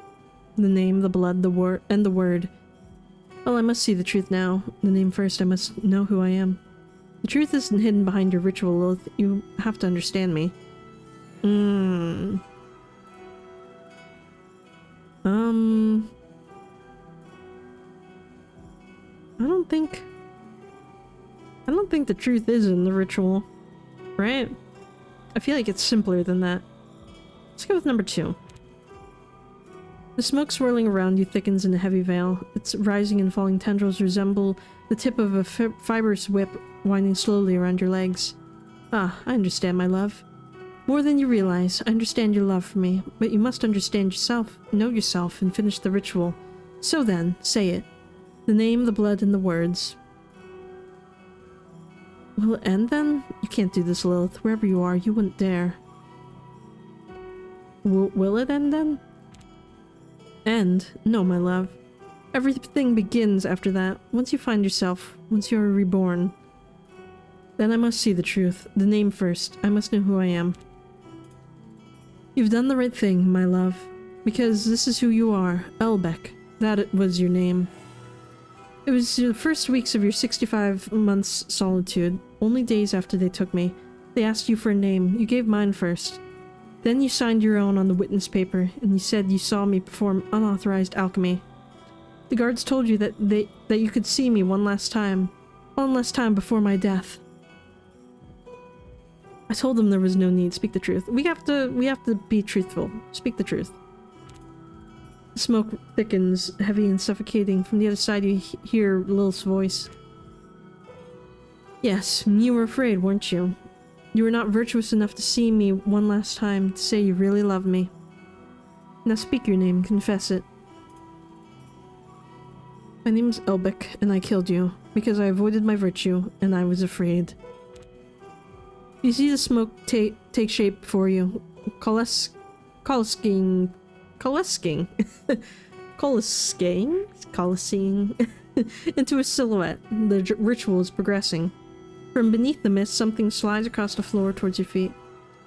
The name, the blood, the word, and the word. Well, I must see the truth now. The name first, I must know who I am. The truth isn't hidden behind your ritual, Lilith. You have to understand me. I don't think the truth is in the ritual, right? I feel like it's simpler than that. Let's go with number 2. The smoke swirling around you thickens in a heavy veil. Its rising and falling tendrils resemble the tip of a fibrous whip winding slowly around your legs. Ah, I understand, my love. More than you realize, I understand your love for me, but you must understand yourself, know yourself, and finish the ritual. So then, say it. The name, the blood, and the words. Will it end then? You can't do this, Lilith. Wherever you are, you wouldn't dare. Will it end then? End? No, my love. Everything begins after that. Once you find yourself, once you are reborn. Then I must see the truth. The name first. I must know who I am. You've done the right thing, my love. Because this is who you are. Elbeck. That it was your name. It was the first weeks of your 65 months solitude. Only days after they took me. They asked you for a name. You gave mine first. Then you signed your own on the witness paper, and you said you saw me perform unauthorized alchemy. The guards told you that you could see me one last time before my death. I told them there was no need. Speak the truth. We have to be truthful. Speak the truth. The smoke thickens, heavy and suffocating. From the other side you hear Lilith's voice. Yes, you were afraid, weren't you? You were not virtuous enough to see me one last time, to say you really love me. Now speak your name, confess it. My name is Elbeck, and I killed you, because I avoided my virtue, and I was afraid. You see the smoke take shape before you, coalescing into a silhouette. The ritual is progressing. From beneath the mist, something slides across the floor towards your feet.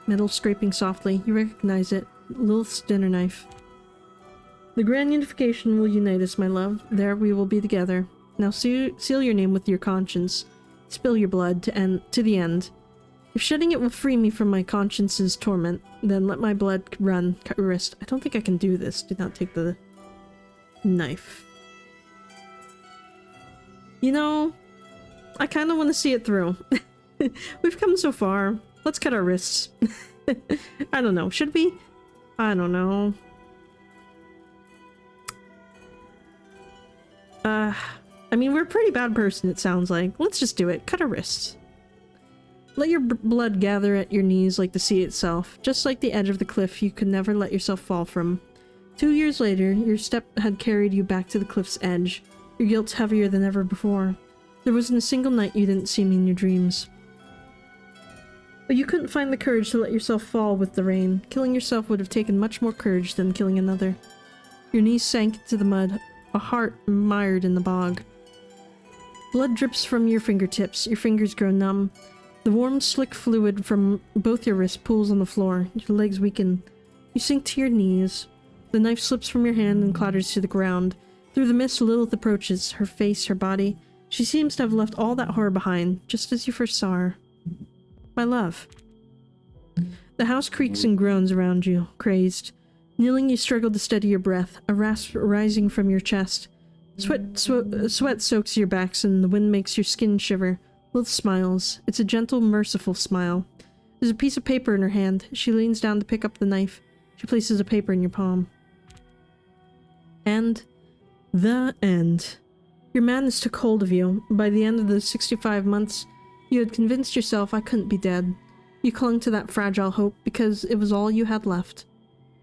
Metal scraping softly. You recognize it. Lilith's dinner knife. The grand unification will unite us, my love. There we will be together. Now seal your name with your conscience. Spill your blood to the end. If shedding it will free me from my conscience's torment, then let my blood run. Cut your wrist. I don't think I can do this. Do not take the knife. You know, I kind of want to see it through. We've come so far. Let's cut our wrists. I don't know. Should we? I don't know. I mean, we're a pretty bad person, it sounds like. Let's just do it. Cut our wrists. Let your blood gather at your knees like the sea itself. Just like the edge of the cliff you could never let yourself fall from. 2 years later, your step had carried you back to the cliff's edge. Your guilt's heavier than ever before. There wasn't a single night you didn't see me in your dreams. But you couldn't find the courage to let yourself fall with the rain. Killing yourself would have taken much more courage than killing another. Your knees sank into the mud, a heart mired in the bog. Blood drips from your fingertips, your fingers grow numb. The warm, slick fluid from both your wrists pools on the floor, your legs weaken. You sink to your knees. The knife slips from your hand and clatters to the ground. Through the mist, Lilith approaches, her face, her body, She seems to have left all that horror behind, just as you first saw her. My love. The house creaks and groans around you, crazed. Kneeling, you struggle to steady your breath, a rasp rising from your chest. Sweat soaks your backs and the wind makes your skin shiver. Lilith smiles. It's a gentle, merciful smile. There's a piece of paper in her hand. She leans down to pick up the knife. She places a paper in your palm. And the end. Your madness took hold of you. By the end of the 65 months, you had convinced yourself I couldn't be dead. You clung to that fragile hope because it was all you had left.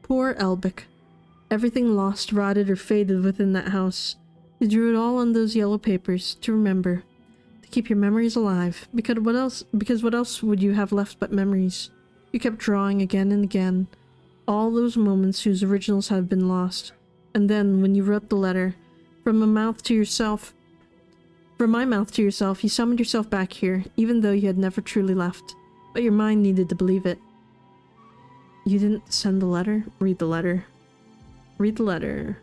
Poor Elbic. Everything lost, rotted, or faded within that house. You drew it all on those yellow papers, to remember. To keep your memories alive. Because what else would you have left but memories? You kept drawing again and again. All those moments whose originals had been lost. And then, when you wrote the letter, from my mouth to yourself, you summoned yourself back here, even though you had never truly left. But your mind needed to believe it. You didn't send the letter? Read the letter. Read the letter.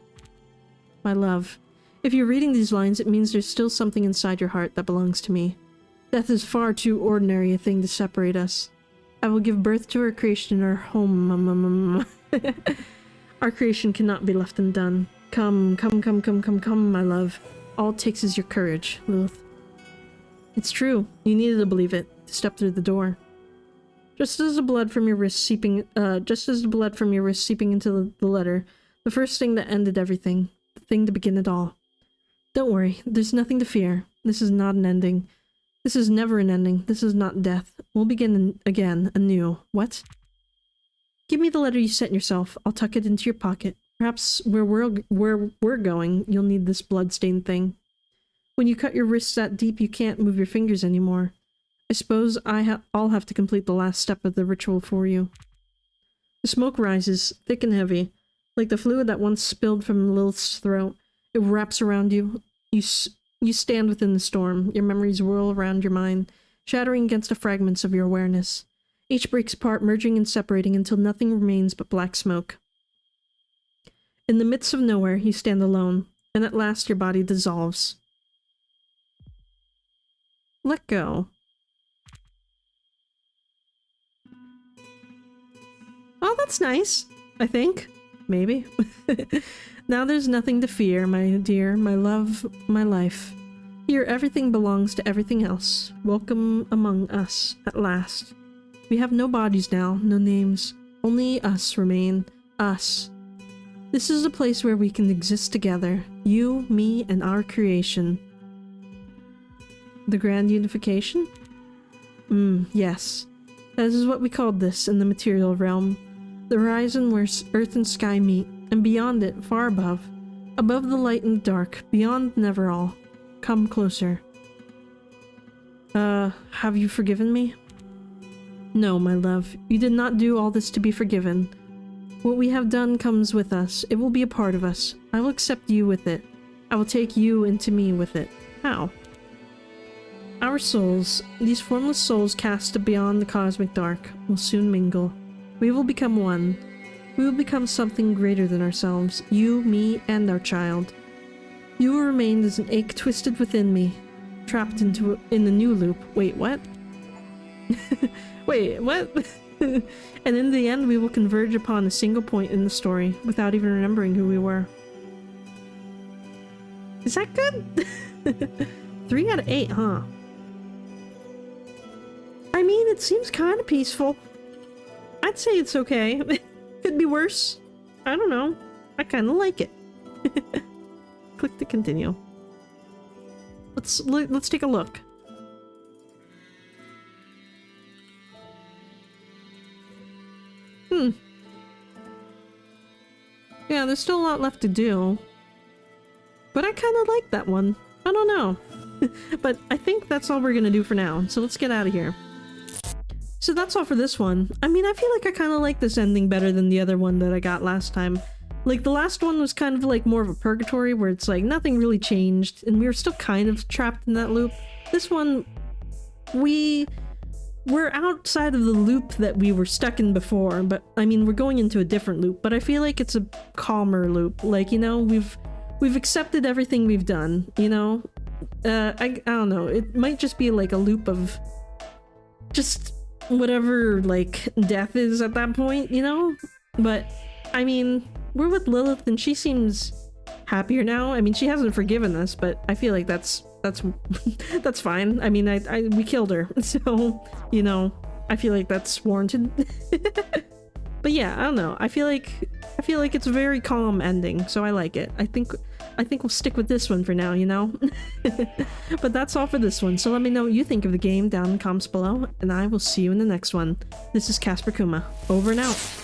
My love, if you're reading these lines, it means there's still something inside your heart that belongs to me. Death is far too ordinary a thing to separate us. I will give birth to our creation in our home. Our creation cannot be left undone. Come, my love. All it takes is your courage, Lilith. It's true. You needed to believe it, to step through the door. Just as the blood from your wrist seeping into the letter, the first thing that ended everything, the thing to begin it all. Don't worry, there's nothing to fear. This is not an ending. This is never an ending. This is not death. We'll begin again, anew. What? Give me the letter you sent yourself. I'll tuck it into your pocket. Perhaps where we're going, you'll need this blood-stained thing. When you cut your wrists that deep, you can't move your fingers anymore. I suppose I'll have to complete the last step of the ritual for you. The smoke rises, thick and heavy, like the fluid that once spilled from Lilith's throat. It wraps around you. You stand within the storm. Your memories whirl around your mind, shattering against the fragments of your awareness. Each breaks apart, merging and separating until nothing remains but black smoke. In the midst of nowhere, you stand alone, and at last your body dissolves. Let go. Oh, that's nice, I think. Maybe. Now there's nothing to fear, my dear, my love, my life. Here everything belongs to everything else. Welcome among us, at last. We have no bodies now, no names. Only us remain. Us. This is a place where we can exist together. You, me, and our creation. The grand unification? Yes. That is what we called this in the material realm. The horizon where earth and sky meet, and beyond it, far above. Above the light and the dark, beyond Neverall. Come closer. Have you forgiven me? No, my love. You did not do all this to be forgiven. What we have done comes with us. It will be a part of us. I will accept you with it. I will take you into me with it. How? Our souls, these formless souls cast beyond the cosmic dark, will soon mingle. We will become one. We will become something greater than ourselves. You, me, and our child. You will remain as an ache twisted within me, trapped in the new loop. Wait, what? Wait, what? And in the end, we will converge upon a single point in the story, without even remembering who we were. Is that good? 3 out of 8, huh? I mean, it seems kind of peaceful. I'd say it's okay. Could be worse. I don't know. I kind of like it. Click to continue. Let's take a look. Yeah, there's still a lot left to do. But I kind of like that one. I don't know. But I think that's all we're gonna do for now. So let's get out of here. So that's all for this one. I mean, I feel like I kind of like this ending better than the other one that I got last time. Like, the last one was kind of like more of a purgatory where it's like nothing really changed and we were still kind of trapped in that loop. This one, we're outside of the loop that we were stuck in before, but I mean, we're going into a different loop, but I feel like it's a calmer loop. Like, you know, we've accepted everything we've done, you know? I don't know, it might just be like a loop of just whatever like death is at that point, you know? But I mean, we're with Lilith and she seems happier now. I mean, she hasn't forgiven us, but I feel like that's that's fine. I mean, we killed her, so you know, I feel like that's warranted. But yeah, I don't know. I feel like it's a very calm ending, so I like it. I think we'll stick with this one for now, you know? But that's all for this one, so let me know what you think of the game down in the comments below, and I will see you in the next one. This is Casper Kuma, over and out.